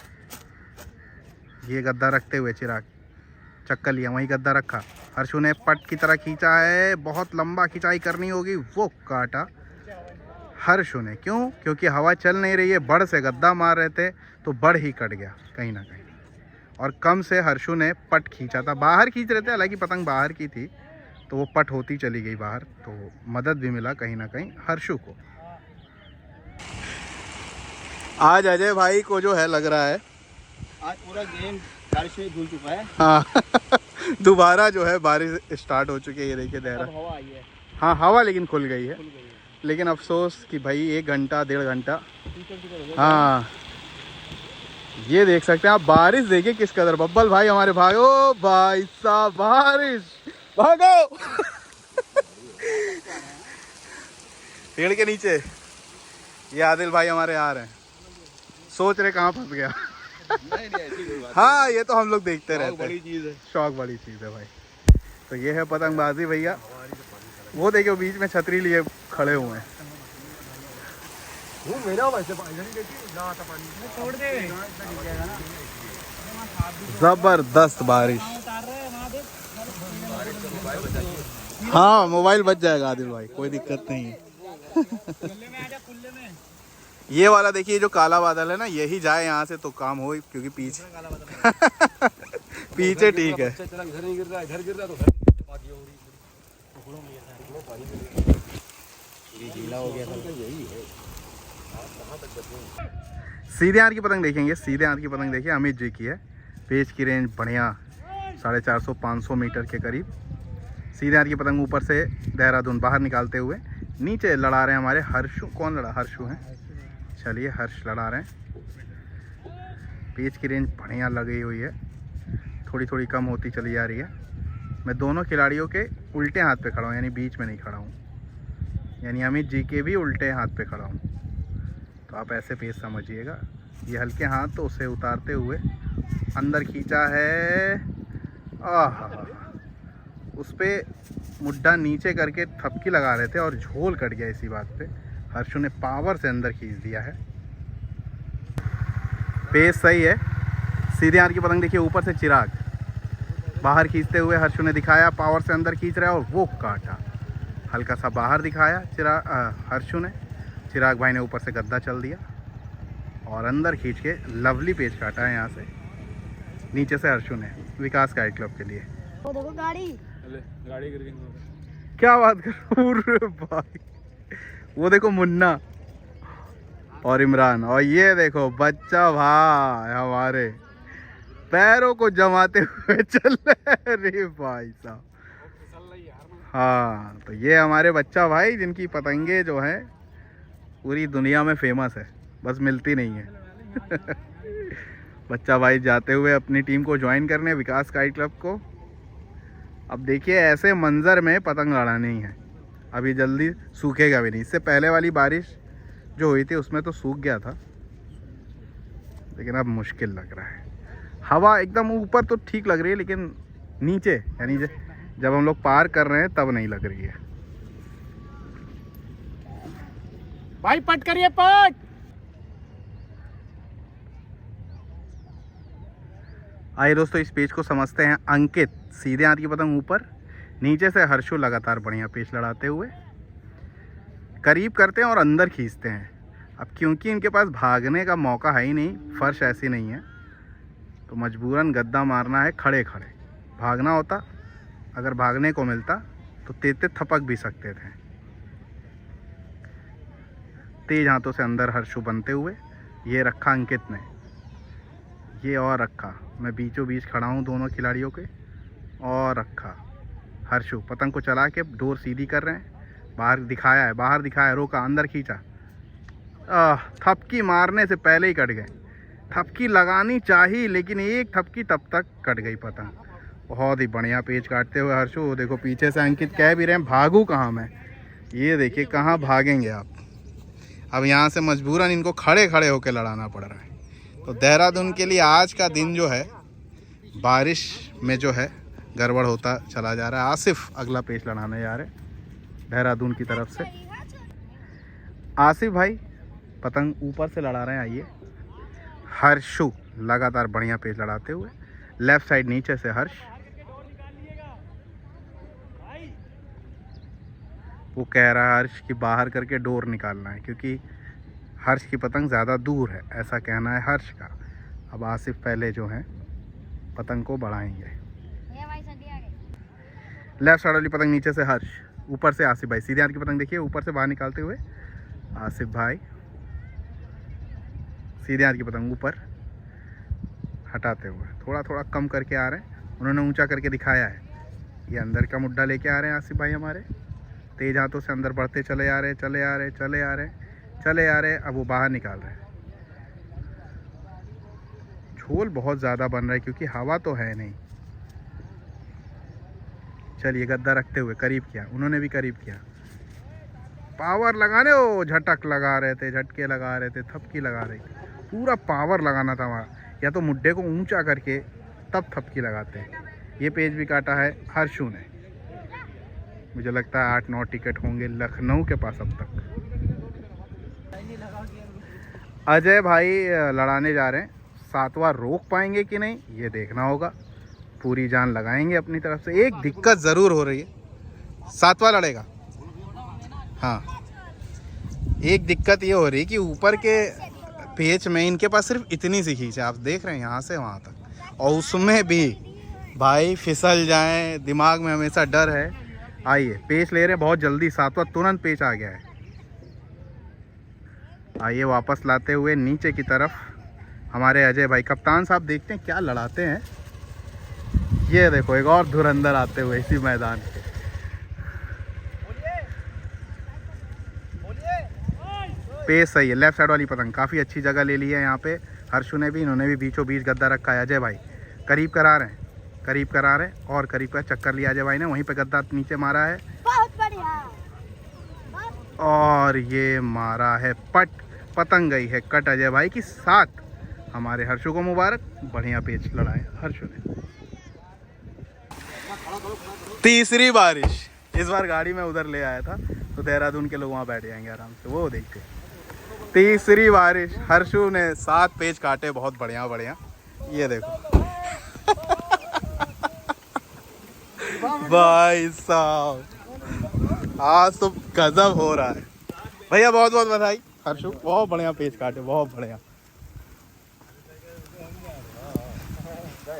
ये गद्दा रखते हुए चिराग चक्कर लिया, वहीं गद्दा रखा, हर्षु ने पट की तरह खींचा है, बहुत लंबा खिंचाई करनी होगी, वो काटा हर्षु ने। क्यों? क्योंकि हवा चल नहीं रही है, बड़ से गद्दा मार रहे थे तो बड़ ही कट गया कहीं ना कहीं, और कम से हर्षु ने पट खींचा था, बाहर खींच रहे थे, हालांकि पतंग बाहर की थी तो वो पट होती चली गई बाहर, तो मदद भी मिला कहीं ना कहीं हर्षु को। आज अजय भाई को जो है लग रहा है आज पूरा गेम बारिश में धुल चुका है। हाँ दोबारा जो है बारिश स्टार्ट हो चुकी है। ये देखिए देहरा, हवा आई है। हाँ हवा लेकिन खुल गई है, लेकिन अफसोस कि भाई 1 घंटा 1.5 घंटा। हाँ ये देख सकते हैं आप, बारिश देखिए किस कदर। बब्बल भाई हमारे भाई, ओ भाई साहब बारिश, भागो पेड़ के नीचे। ये आदिल भाई हमारे आ रहे हैं, सोच रहे कहाँ फंस गया। हाँ ये तो हम लोग देखते रहते हैं, चीज़ है, शौक बड़ी चीज़ है भाई। तो ये है पतंगबाजी भैया। वो देखियो बीच में छतरी लिए खड़े हुए हैं। जबरदस्त बारिश। हाँ मोबाइल बच जाएगा आदिल भाई, कोई दिक्कत नहीं है। ये वाला देखिए जो काला बादल है ना, यही जाए यहाँ से तो काम हो, क्योंकि पीछे पीछे ठीक है। सीधे हाथ की पतंग देखेंगे, सीधे हाथ की पतंग देखिए अमित जी की है। पेज की रेंज बढ़िया 450-500 मीटर के करीब। सीधे हाथ की पतंग ऊपर से देहरादून बाहर निकालते हुए नीचे लड़ा रहे हैं हमारे हर्षु। कौन लड़ा? हर्षु हैं। चलिए हर्ष लड़ा रहे हैं। पेज की रेंज बढ़िया लगी हुई है, थोड़ी थोड़ी कम होती चली जा रही है। मैं दोनों खिलाड़ियों के उल्टे हाथ पे खड़ा हूँ, यानी बीच में नहीं खड़ा हूँ, यानी अमित जी के भी उल्टे हाथ पे खड़ा हूँ। तो आप ऐसे पेज समझिएगा। ये हल्के हाथ तो उसे उतारते हुए अंदर खींचा है, उस पर मुड्ढा नीचे करके थपकी लगा रहे थे और झोल कट गया। इसी बात पे हर्षु ने पावर से अंदर खींच दिया है। पेज सही है। सीधे हाथ की पतंग देखिए ऊपर से चिराग बाहर खींचते हुए हर्षु ने दिखाया, पावर से अंदर खींच रहा है और वो काटा। हल्का सा बाहर दिखाया हर्षु ने, चिराग भाई ने ऊपर से गद्दा चल दिया और अंदर खींच के लवली पेज काटा है यहाँ से। नीचे से हर्षु ने विकास काइट क्लब के लिए। वो देखो गाड़ी गाड़ी गिर गई। क्या बात कर भाई, वो देखो मुन्ना और इमरान, और ये देखो बच्चा भाई हमारे पैरों को जमाते हुए चल रहे। अरे भाई साहब, हाँ तो ये हमारे बच्चा भाई जिनकी पतंगे जो हैं पूरी दुनिया में फेमस है, बस मिलती नहीं है। बच्चा भाई जाते हुए अपनी टीम को ज्वाइन करने विकास काइट क्लब को। अब देखिए ऐसे मंजर में पतंग लड़ानी ही है, अभी जल्दी सूखेगा भी नहीं। इससे पहले वाली बारिश जो हुई थी उसमें तो सूख गया था, लेकिन अब मुश्किल लग रहा है। हवा एकदम ऊपर तो ठीक लग रही है, लेकिन नीचे यानी जब हम लोग पार कर रहे हैं तब नहीं लग रही है। भाई पट करिए, पट। आइए दोस्तों इस पेज को समझते हैं। अंकित सीधे हाथ की पतंग ऊपर, नीचे से हर्षु लगातार बढ़िया पेच लड़ाते हुए करीब करते हैं और अंदर खींचते हैं। अब क्योंकि इनके पास भागने का मौका है ही नहीं, फर्श ऐसी नहीं है, तो मजबूरन गद्दा मारना है खड़े खड़े। भागना होता, अगर भागने को मिलता तो तेज थपक भी सकते थे। तेज हाथों से अंदर हर्षु बनते हुए ये रखा अंकित ने, ये और रखा, मैं बीचों बीच खड़ा हूँ दोनों खिलाड़ियों के, और रखा। हर्षु पतंग को चला के डोर सीधी कर रहे हैं, बाहर दिखाया है, बाहर दिखाया, रोका, अंदर खींचा। थपकी मारने से पहले ही कट गए। थपकी लगानी चाहिए, लेकिन एक थपकी तब तक कट गई पतंग। बहुत ही बढ़िया पेच काटते हुए हर्षु। देखो पीछे से अंकित कह भी रहे हैं भागू कहाँ मैं, ये देखिए कहाँ भागेंगे आप। अब यहाँ से मजबूरन इनको खड़े खड़े होकर लड़ाना पड़ रहा है। तो देहरादून के लिए आज का दिन जो है बारिश में जो है गड़बड़ होता चला जा रहा है। आसिफ अगला पेच लड़ाने जा रहे हैं देहरादून की तरफ से। आसिफ भाई पतंग ऊपर से लड़ा रहे हैं। आइए हर्षु लगातार बढ़िया पेच लड़ाते हुए, लेफ्ट साइड नीचे से हर्ष। वो कह रहा है हर्ष कि बाहर करके डोर निकालना है, क्योंकि हर्ष की पतंग ज़्यादा दूर है, ऐसा कहना है हर्ष का। अब आसिफ पहले जो है पतंग को बढ़ाएंगे। लेफ्ट साइड वाली पतंग नीचे से हर्ष, ऊपर से आसिफ भाई। सीधे हाथ की पतंग देखिए ऊपर से बाहर निकालते हुए आसिफ भाई। सीधे हाथ की पतंग ऊपर हटाते हुए थोड़ा थोड़ा कम करके आ रहे हैं। उन्होंने ऊंचा करके दिखाया है। ये अंदर का मुड्डा लेके आ रहे हैं आसिफ भाई हमारे। तेज हाथों से अंदर बढ़ते चले आ रहे, चले आ रहे, चले आ रहे, चले आ रहे। अब वो बाहर निकाल रहे हैं। झोल बहुत ज़्यादा बन रहा है क्योंकि हवा तो है नहीं। चलिए गद्दा रखते हुए करीब किया, उन्होंने भी करीब किया। पावर लगाने, वो झटक लगा रहे थे, झटके लगा रहे थे, थपकी लगा रहे थे। पूरा पावर लगाना था वहाँ, या तो मुड्डे को ऊंचा करके तब थपकी लगाते हैं। ये पेज भी काटा है हर्षु ने। मुझे लगता है 8-9 टिकट होंगे लखनऊ के पास अब तक। अजय भाई लड़ाने जा रहे हैं। 7वां रोक पाएंगे कि नहीं ये देखना होगा। पूरी जान लगाएंगे अपनी तरफ से। एक दिक्कत ज़रूर हो रही है, 7वां लड़ेगा। हाँ, एक दिक्कत ये हो रही है कि ऊपर के पेच में इनके पास सिर्फ इतनी सी खींच है, आप देख रहे हैं यहाँ से वहाँ तक, और उसमें भी भाई फिसल जाएं, दिमाग में हमेशा डर है। आइए पेच ले रहे हैं बहुत जल्दी। 7वां तुरंत पेच आ गया है। आइए वापस लाते हुए नीचे की तरफ हमारे अजय भाई। कप्तान साहब देखते हैं क्या लड़ाते हैं। ये देखो एक और धुरंधर आते हुए इसी मैदान पे। पेच सही है। लेफ्ट साइड वाली पतंग काफ़ी अच्छी जगह ले ली है यहाँ पे हर्षु ने भी। इन्होंने भी बीचों बीच गद्दा रखा है। अजय भाई करीब करा रहे हैं, करीब करा रहे हैं, और करीब का चक्कर लिया अजय भाई ने। वहीं पे गद्दा नीचे मारा है, बहुत बढ़िया। और ये मारा है पट। पतंग गई है कट अजय भाई की साथ। हमारे हर्षु को मुबारक, बढ़िया पेच लड़ाए हर्षु ने। तीसरी बारिश। इस बार गाड़ी में उधर ले आया था तो देहरादून के लोग वहाँ बैठ जाएंगे आराम से, वो देखते। तीसरी बारिश। हर्षु ने 7 पेच काटे बहुत बढ़िया बढ़िया। ये देखो भाई साहब आज तो गजब हो रहा है भैया। बहुत बहुत बधाई हर्षु, बहुत बढ़िया पेच काटे, बहुत बढ़िया।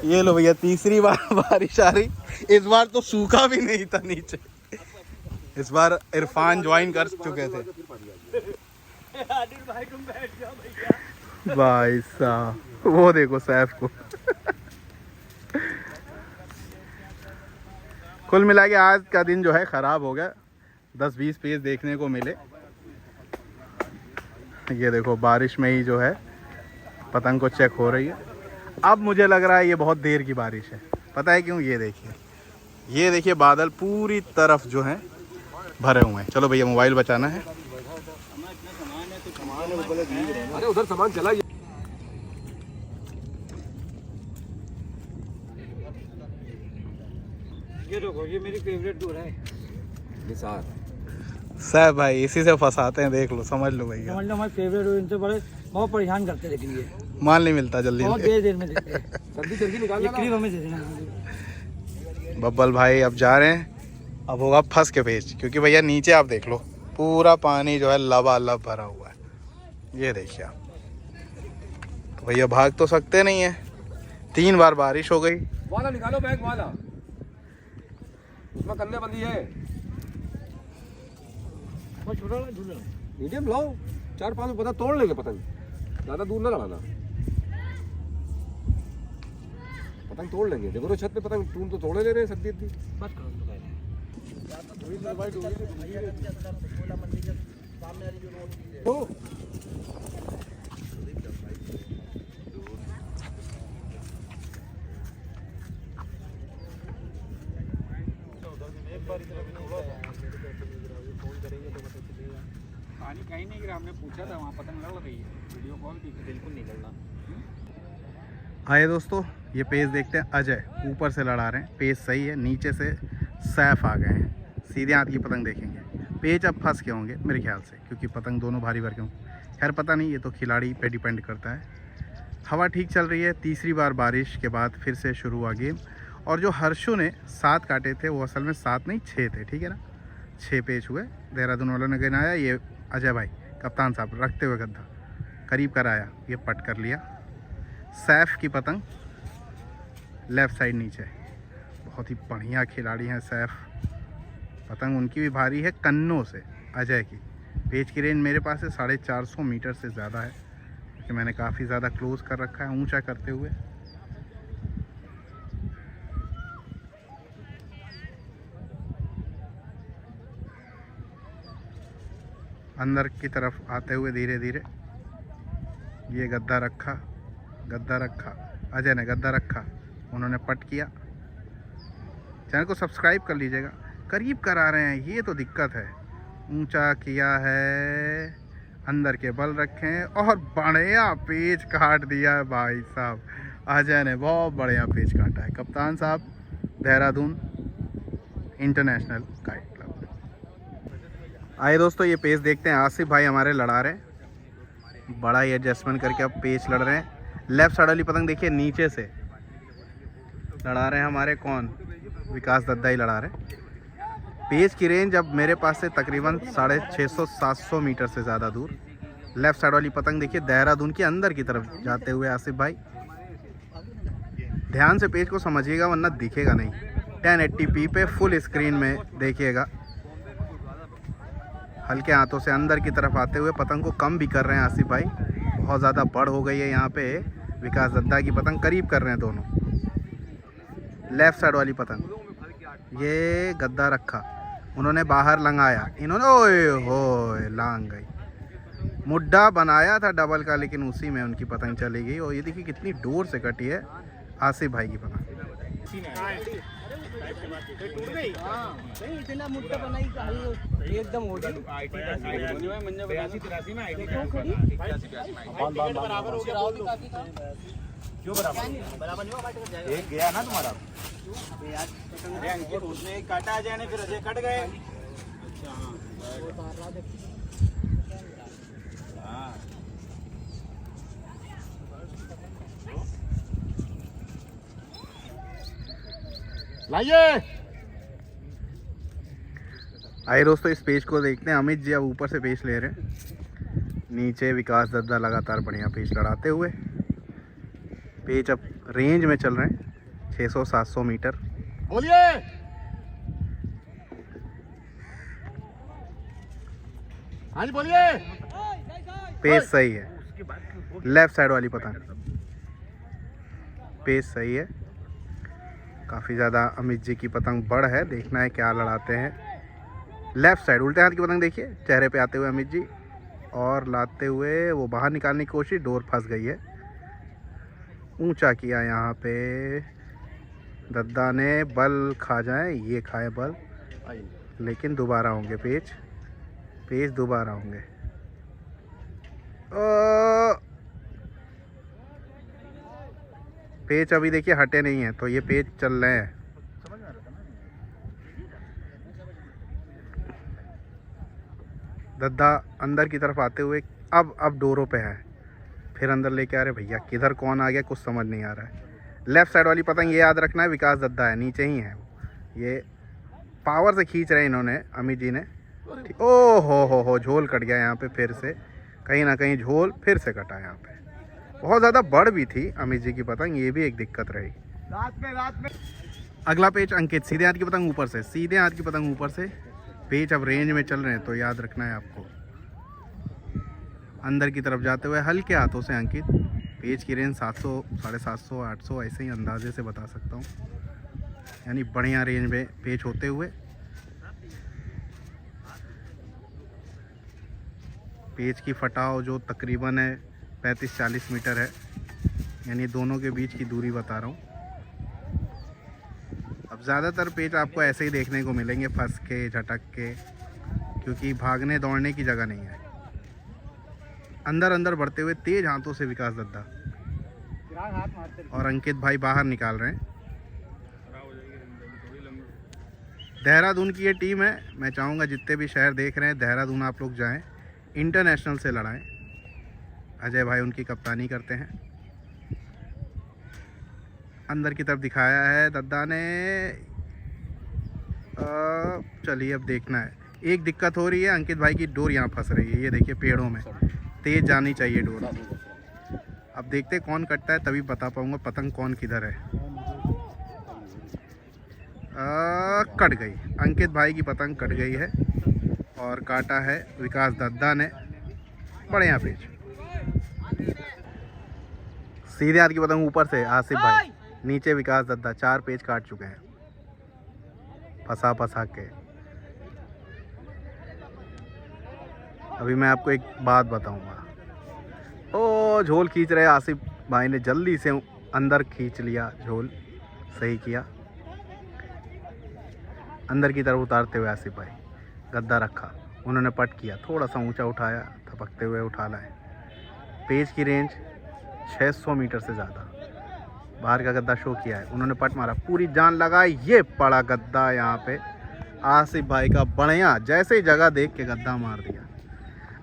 ये लो भैया तीसरी बार बारिश आ रही। इस बार तो सूखा भी नहीं था नीचे। इस बार इरफान ज्वाइन कर चुके थे। भाई साहब वो देखो सैफ को। कुल मिला के आज का दिन जो है ख़राब हो गया। 10-20 पेज देखने को मिले। ये देखो बारिश में ही जो है पतंग को चेक हो रही है। अब मुझे लग रहा है ये बहुत देर की बारिश है। पता है क्यों? ये देखिए, ये देखिए बादल पूरी तरफ जो है भरे हुए हैं। चलो भैया मोबाइल बचाना है। अरे उधर सामान चला। ये देखो ये मेरी फेवरेट टूर है। निसार साहब भाई इसी से फंसाते हैं, देख लो, समझ लो भैया। समझ लो हमारे फेवरेट टूर। इनसे बड़े बहुत परेशान करते, लेकिन ये माल नहीं मिलता जल्दी। बहुत देर में देते हैं। जल्दी जल्दी निकाल। ये क्लिप हमें दे देना। बब्बल भाई अब जा रहे हैं। अब होगा फंस के पेच, क्योंकि भैया नीचे आप देख लो पूरा पानी जो है लबालब भरा हुआ है। ये देखिए आप, तो भैया भाग तो सकते नहीं है। 3 बार बारिश हो गई। वाला निकालो, बैग वाला उसमें कन्ने बंदी है। मीडियम लाओ, 4-5 पता तोड़ लेंगे पतंग। ज़्यादा दूर ना लगाना, पतंग तोड़ लेंगे। देखो तो छत पे पतंग टून तो तोड़े ले रहे हैं सद्दी बस करो। कहीं नहीं गिरा, हमने पूछा था वहाँ पतंग लड़ रही है, वीडियो कॉल की, बिल्कुल नहीं लड़ना। आइए दोस्तों, ये पेज देखते हैं। अजय ऊपर से लड़ा रहे हैं, पेज सही है, नीचे से सैफ आ गए हैं। सीधे हाथ की पतंग देखेंगे, पेज अब फंस के होंगे मेरे ख्याल से, क्योंकि पतंग दोनों भारी भर के हों। खैर पता नहीं, ये तो खिलाड़ी पे डिपेंड करता है। हवा ठीक चल रही है, तीसरी बार बारिश के बाद फिर से शुरू हुआ गेम। और जो हर्षु ने 7 काटे थे वो असल में 7 नहीं 6 थे, ठीक है ना। 6 पेच हुए, देहरादून वालों ने गिनाया। ये अजय भाई कप्तान साहब रखते हुए गद्दा करीब कराया, ये पट कर लिया। सैफ की पतंग लेफ़्ट साइड नीचे, बहुत ही बढ़िया खिलाड़ी हैं सैफ। पतंग उनकी भी भारी है, कन्नों से अजय की। पेच की रेंज मेरे पास है 450 मीटर से ज़्यादा है, क्योंकि मैंने काफ़ी ज़्यादा क्लोज़ कर रखा है ऊंचा करते हुए। अंदर की तरफ आते हुए धीरे धीरे, ये गद्दा रखा, गद्दा रखा, अजय ने गद्दा रखा, उन्होंने पट किया। चैनल को सब्सक्राइब कर लीजिएगा। करीब करा रहे हैं, ये तो दिक्कत है। ऊंचा किया है, अंदर के बल रखें और बढ़िया पेच काट दिया है भाई साहब। अजय ने बहुत बढ़िया पेच काटा है। कप्तान साहब, देहरादून इंटरनेशनल काइट क्लब। आइए दोस्तों, ये पेच देखते हैं। आसिफ भाई हमारे लड़ा रहे हैं, बड़ा ही एडजस्टमेंट करके अब पेच लड़ रहे हैं। लेफ्ट साइड वाली पतंग देखिए, नीचे से लड़ा रहे हैं हमारे कौन, विकास दद्दा ही लड़ा रहे हैं। पेच की रेंज अब मेरे पास से तकरीबन 650-700 मीटर से ज़्यादा दूर। लेफ़्ट साइड वाली पतंग देखिए, देहरादून के अंदर की तरफ जाते हुए आसिफ भाई। ध्यान से पेज को समझिएगा वरना दिखेगा नहीं। 1080p पे फुल स्क्रीन में देखिएगा। हल्के हाथों से अंदर की तरफ आते हुए पतंग को कम भी कर रहे हैं आसिफ भाई, बहुत ज़्यादा बड़ हो गई है यहाँ पे। विकास दद्दा की पतंग करीब कर रहे हैं दोनों। लेफ़्ट साइड वाली पतंग, ये गद्दा रखा, उन्होंने बाहर लंगाया, इन्होंने ओए होए लांग गई। मुड्ढा बनाया था डबल का, लेकिन उसी में उनकी पतंग चली गई। और ये देखिए कितनी दूर से कटी है आसिफ भाई की पतंग। इतना मुद्दा बनाई एकदम हो गई। क्यों बराबर नहीं हुआ? एक गया ना तुम्हारा। अरे अंकित, उसने एक काटा अजय ने, फिर अजय कट गए। लाइए। आइए दोस्तों, इस पेज को देखते हैं। अमित जी अब ऊपर से पेज ले रहे हैं, नीचे विकास दद्दा लगातार बढ़िया पेज लड़ाते हुए। पेज अब रेंज में चल रहे हैं 600-700 मीटर। बोलिए। हाँ जी बोलिए। पेज सही है, लेफ्ट साइड वाली पतंग पेज सही है। काफ़ी ज़्यादा अमित जी की पतंग बड़ है, देखना है क्या लड़ाते हैं। लेफ़्ट साइड उल्टे हाथ की पतंग देखिए, चेहरे पे आते हुए अमित जी और लाते हुए वो बाहर निकालने की कोशिश, डोर फंस गई है। ऊंचा किया यहाँ पे दद्दा ने, बल खा जाए, ये खाए बल, लेकिन दोबारा होंगे पेच, पेच दोबारा होंगे। पेच अभी देखिए हटे नहीं है, तो ये पेच चल रहे हैं। दद्दा अंदर की तरफ आते हुए अब डोरों पे है, फिर अंदर लेके आ रहे। भैया किधर कौन आ गया कुछ समझ नहीं आ रहा है। लेफ्ट साइड वाली पतंग ये याद रखना है, विकास दद्दा है, नीचे ही है। ये पावर से खींच रहे हैं इन्होंने, अमित जी ने। ओ हो झोल कट गया यहाँ पे, फिर से कहीं ना कहीं झोल फिर से कटा यहाँ पे। बहुत ज़्यादा बड़ भी थी अमित जी की पतंग, ये भी एक दिक्कत रही। रात में अगला पेच अंकित, सीधे हाथ की पतंग ऊपर से, सीधे हाथ की पतंग ऊपर से। पेच अब रेंज में चल रहे हैं, तो याद रखना है आपको। अंदर की तरफ जाते हुए हल्के हाथों से अंकित। पेच की रेंज 700, 750, 800 ऐसे ही अंदाजे से बता सकता हूँ, यानी बढ़िया रेंज में पेच होते हुए। पेच की फटाव जो तकरीबन है 35-40 मीटर है, यानी दोनों के बीच की दूरी बता रहा हूँ। अब ज़्यादातर पेच आपको ऐसे ही देखने को मिलेंगे, फंस के झटक के, क्योंकि भागने दौड़ने की जगह नहीं है। अंदर अंदर बढ़ते हुए तेज हाथों से विकास दद्दा और अंकित भाई बाहर निकाल रहे हैं। देहरादून की ये टीम है। मैं चाहूँगा जितने भी शहर देख रहे हैं देहरादून आप लोग जाएं, इंटरनेशनल से लड़ाएं। अजय भाई उनकी कप्तानी करते हैं। अंदर की तरफ दिखाया है दद्दा ने। चलिए अब देखना है। एक दिक्कत हो रही है, अंकित भाई की डोर यहाँ फंस रही है। ये देखिए पेड़ों में, तेज जानी चाहिए डोर। अब देखते कौन कटता है, तभी बता पाऊंगा पतंग कौन किधर है। कट गई, अंकित भाई की पतंग कट गई है और काटा है विकास दद्दा ने। बढ़िया पेच, सीधे हाथ की पतंग ऊपर से आसिफ भाई, नीचे विकास दद्दा। 4 पेच काट चुके हैं फंसा फंसा के। अभी मैं आपको एक बात बताऊंगा। ओ झोल खींच रहे आसिफ भाई ने, जल्दी से अंदर खींच लिया झोल, सही किया। अंदर की तरफ उतारते हुए आसिफ भाई गद्दा रखा, उन्होंने पट किया, थोड़ा सा ऊंचा उठाया, थपकते हुए उठा लाए। पेज की रेंज 600 मीटर से ज़्यादा, बाहर का गद्दा शो किया है। उन्होंने पट मारा, पूरी जान लगाई, ये पड़ा गद्दा यहाँ पे आसिफ भाई का। बढ़िया, जैसे ही जगह देख के गद्दा मार दिया।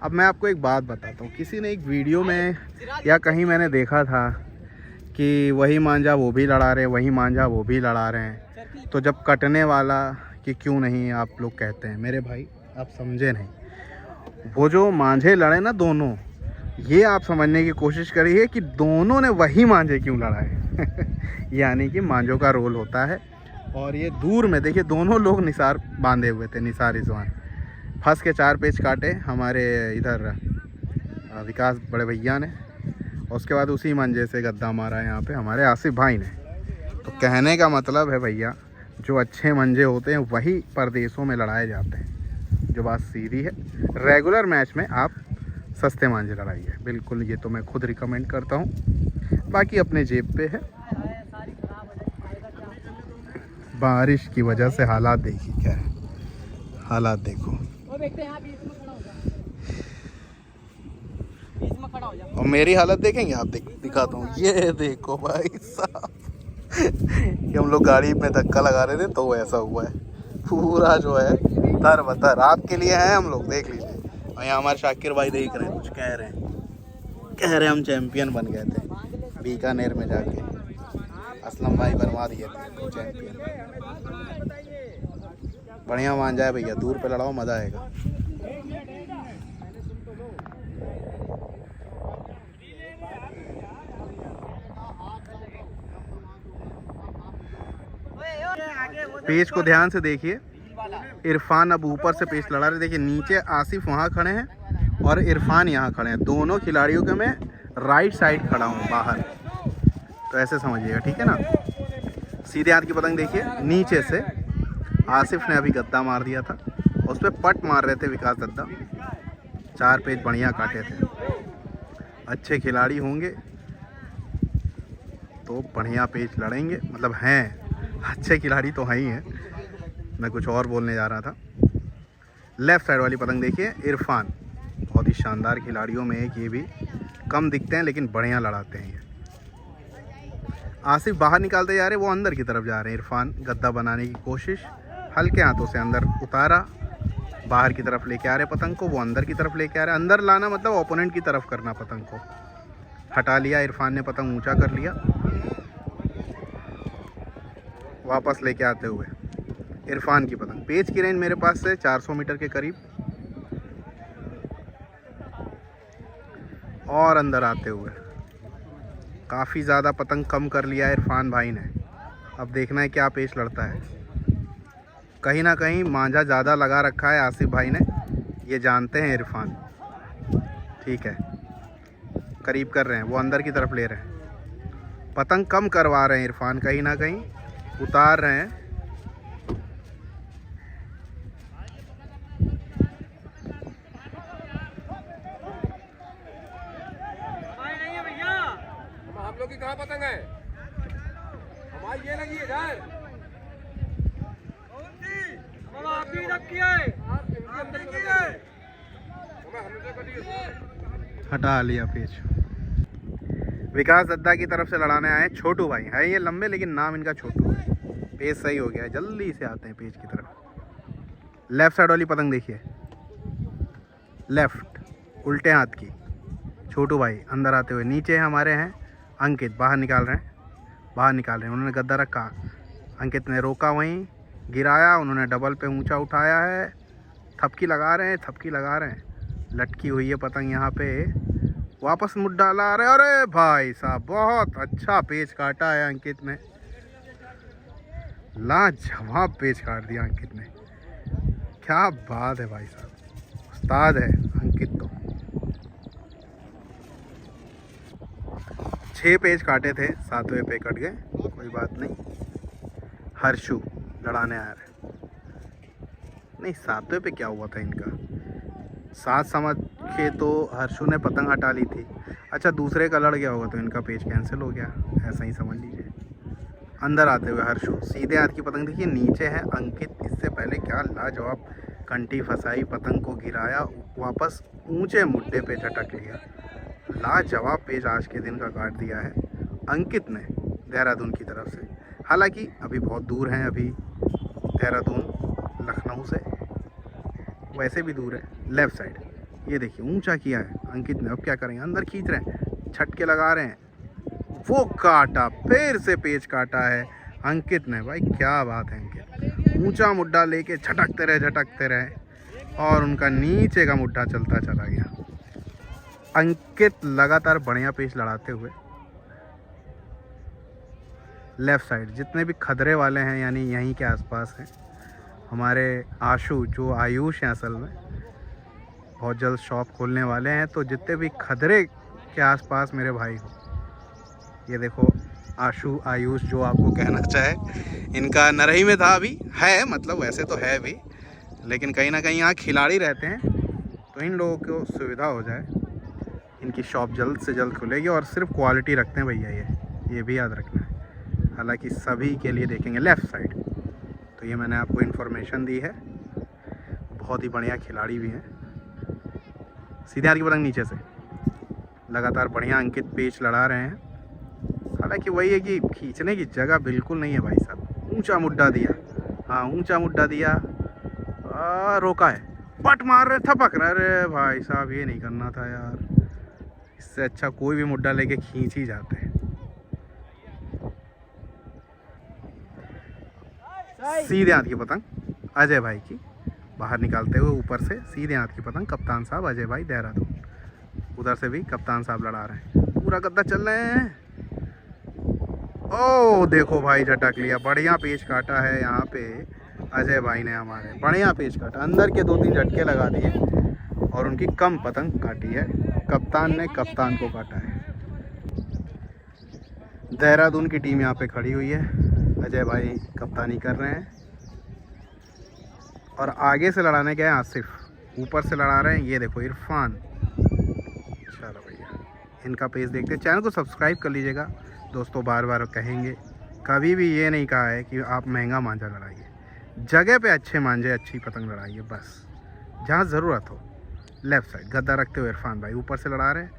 अब मैं आपको एक बात बताता हूँ। किसी ने एक वीडियो में या कहीं मैंने देखा था कि वही मांझा वो भी लड़ा रहे, वही मांझा वो भी लड़ा रहे हैं, तो जब कटने वाला कि क्यों नहीं आप लोग कहते हैं। मेरे भाई आप समझे नहीं, वो जो मांझे लड़े ना दोनों, ये आप समझने की कोशिश करिए कि दोनों ने वही मांझे क्यों लड़ाए। यानी कि मांझों का रोल होता है। और ये दूर में देखिए दोनों लोग निसार बांधे हुए थे, निसार रिजवान। फंस के 4 पेच काटे हमारे इधर विकास बड़े भैया ने, और उसके बाद उसी मांझे से गद्दा मारा यहाँ पे हमारे आसिफ भाई ने। तो कहने का मतलब है भैया, जो अच्छे मंजे होते हैं वही परदेशों में लड़ाए जाते हैं। जो बात सीधी है, रेगुलर मैच में आप सस्ते मांझे लड़ाइए, बिल्कुल। ये तो मैं खुद रिकमेंड करता हूँ, बाकी अपने जेब पे है। बारिश की वजह से हालात देखिए क्या है, हालात देखो। और मेरी हालत देखेंगे आप, दिखाता हूँ। ये देखो भाई साहब, कि हम लोग गाड़ी में धक्का लगा रहे थे तो ऐसा हुआ है। पूरा जो है तर बतर आपके लिए है, हम लोग देख लीजिए। और यहाँ हमारे शाकिर भाई देख रहे हैं, कुछ कह रहे हैं हम चैंपियन बन गए थे बीकानेर में जाके। असलम भाई बनवा दिए थे चैंपियन। बढ़िया मान जाए भैया, दूर पे लड़ाओ, मज़ा आएगा। पेच को ध्यान से देखिए। इरफान अब ऊपर से पेच लड़ा रहे। देखिए नीचे आसिफ वहाँ खड़े हैं और इरफान यहाँ खड़े हैं। दोनों खिलाड़ियों के मैं राइट साइड खड़ा हूँ बाहर, तो ऐसे समझिएगा, ठीक है ना। सीधे हाथ की पतंग देखिए, नीचे से आसिफ ने अभी गद्दा मार दिया था, उस पर पट मार रहे थे विकास दद्दा। 4 पेच बढ़िया काटे थे। अच्छे खिलाड़ी होंगे तो बढ़िया पेच लड़ेंगे, मतलब हैं अच्छे खिलाड़ी तो हैं ही हैं। मैं कुछ और बोलने जा रहा था। लेफ़्ट साइड वाली पतंग देखिए, इरफान बहुत ही शानदार खिलाड़ियों में एक, ये भी कम दिखते हैं लेकिन बढ़िया लड़ाते हैं ये। आसिफ बाहर निकालते जा रहे, वो अंदर की तरफ जा रहे हैं। इरफान गद्दा बनाने की कोशिश, हल्के हाथों से अंदर उतारा, बाहर की तरफ लेके आ रहे पतंग को, वो अंदर की तरफ लेके आ रहे। अंदर लाना मतलब ओपोनेंट की तरफ करना पतंग को। हटा लिया इरफान ने, पतंग ऊंचा कर लिया, वापस लेके आते हुए इरफान की पतंग। पेच की रेंज मेरे पास से 400 मीटर के करीब, और अंदर आते हुए काफ़ी ज़्यादा पतंग कम कर लिया इरफान भाई ने। अब देखना है क्या पेच लड़ता है। कहीं ना कहीं मांझा ज़्यादा लगा रखा है आसिफ भाई ने, ये जानते हैं इरफान, ठीक है। करीब कर रहे हैं, वो अंदर की तरफ ले रहे हैं, पतंग कम करवा रहे हैं इरफान, कहीं ना कहीं उतार रहे हैं। हम लोग की कहाँ पतंग है? हमारी ये लगी है इधर। आप ही रखी है, अंदर की है। हमें कटी है। हटा लिया पेच। विकास दद्दा की तरफ से लड़ाने आए छोटू भाई, है ये लंबे लेकिन नाम इनका छोटू है। पेच सही हो गया है, जल्दी से आते हैं पेच की तरफ। लेफ्ट साइड वाली पतंग देखिए, लेफ्ट उल्टे हाथ की, छोटू भाई अंदर आते हुए। नीचे हमारे हैं अंकित, बाहर निकाल रहे हैं, उन्होंने गद्दा रखा, अंकित ने रोका, वहीं गिराया, उन्होंने डबल पे ऊंचा उठाया है, थपकी लगा रहे हैं, लटकी हुई है पतंग यहाँ पे, वापस मुड्ढा ला रहे। अरे भाई साहब बहुत अच्छा पेच काटा है अंकित ने, लाजवाब पेच काट दिया अंकित ने, क्या बात है भाई साहब, उस्ताद है अंकित तो। 6 पेच काटे थे, 7वें पे कट गए, कोई बात नहीं। हर्षु लड़ाने आ रहे, नहीं 7वें पे क्या हुआ था इनका, 7 समझ के तो हर्षु ने पतंग हटा ली थी। अच्छा दूसरे का लड़ गया होगा तो इनका पेच कैंसिल हो गया, ऐसा ही समझ लीजिए। अंदर आते हुए हर्षु, सीधे हाथ की पतंग देखिए, नीचे है अंकित, इससे पहले क्या लाजवाब कंटी फंसाई, पतंग को गिराया, वापस ऊंचे मुड्डे पे झटक लिया। लाजवाब पेच आज के दिन का काट दिया है अंकित ने देहरादून की तरफ से। हालांकि अभी बहुत दूर हैं, अभी देहरादून लखनऊ से वैसे भी दूर है। लेफ़्ट साइड ये देखिए ऊंचा किया है अंकित ने, अब क्या करेंगे, अंदर खींच रहे हैं, छटके लगा रहे हैं, वो काटा, फिर से पेच काटा है अंकित ने। भाई क्या बात है अंकित, ऊंचा मुड्ढा लेके झटकते रहे और उनका नीचे का मुड्ढा चलता चला गया। अंकित लगातार बढ़िया पेच लड़ाते हुए। लेफ़्ट साइड जितने भी खदरे वाले हैं, यानी यहीं के आसपास हैं, हमारे आशु जो आयुष हैं, असल में बहुत जल्द शॉप खोलने वाले हैं, तो जितने भी खदरे के आसपास मेरे भाई हो, ये देखो आशु आयुष जो आपको कहना चाहे, इनका नरही में था, अभी है, मतलब वैसे तो है भी, लेकिन कहीं ना कहीं यहाँ खिलाड़ी रहते हैं, तो इन लोगों को सुविधा हो जाए, इनकी शॉप जल्द से जल्द खुलेगी। और सिर्फ क्वालिटी रखते हैं भैया, ये भी याद रखना है। हालांकि सभी के लिए देखेंगे लेफ़्ट साइड, तो ये मैंने आपको इन्फॉर्मेशन दी है, बहुत ही बढ़िया खिलाड़ी भी हैं। सीधे हाथ की पतंग नीचे से लगातार बढ़िया अंकित पेच लड़ा रहे हैं। हालांकि वही है कि खींचने की जगह बिल्कुल नहीं है भाई साहब। ऊंचा मुड्ढा दिया, हाँ ऊंचा मुड्ढा दिया, रोका है, पट मार रहे, थपक रहे। अरे भाई साहब ये नहीं करना था यार, इससे अच्छा कोई भी मुड्ढा लेके खींच ही जाते हैं। सीधे हाथ की पतंग अजय भाई की, बाहर निकालते हुए ऊपर से सीधे हाथ की पतंग कप्तान साहब अजय भाई देहरादून। उधर से भी कप्तान साहब लड़ा रहे हैं, पूरा गद्दा चल रहे हैं। ओ देखो भाई झटक लिया, बढ़िया पेच काटा है यहाँ पे अजय भाई ने, हमारे बढ़िया पेच काटा, अंदर के 2-3 झटके लगा दिए और उनकी कम पतंग काटी है। कप्तान ने कप्तान को काटा है। देहरादून की टीम यहाँ पे खड़ी हुई है, अजय भाई कप्तानी कर रहे हैं और आगे से लड़ाने गए आसिफ, ऊपर से लड़ा रहे हैं ये देखो इरफान। चलो भैया इनका पेज देखते हैं। चैनल को सब्सक्राइब कर लीजिएगा दोस्तों, बार बार कहेंगे, कभी भी ये नहीं कहा है कि आप महंगा मांझा लड़ाइए, जगह पे अच्छे मांझे अच्छी पतंग लड़ाइए, बस जहाँ ज़रूरत हो। लेफ़्ट साइड गद्दा रखते हुए इरफान भाई ऊपर से लड़ा रहे हैं।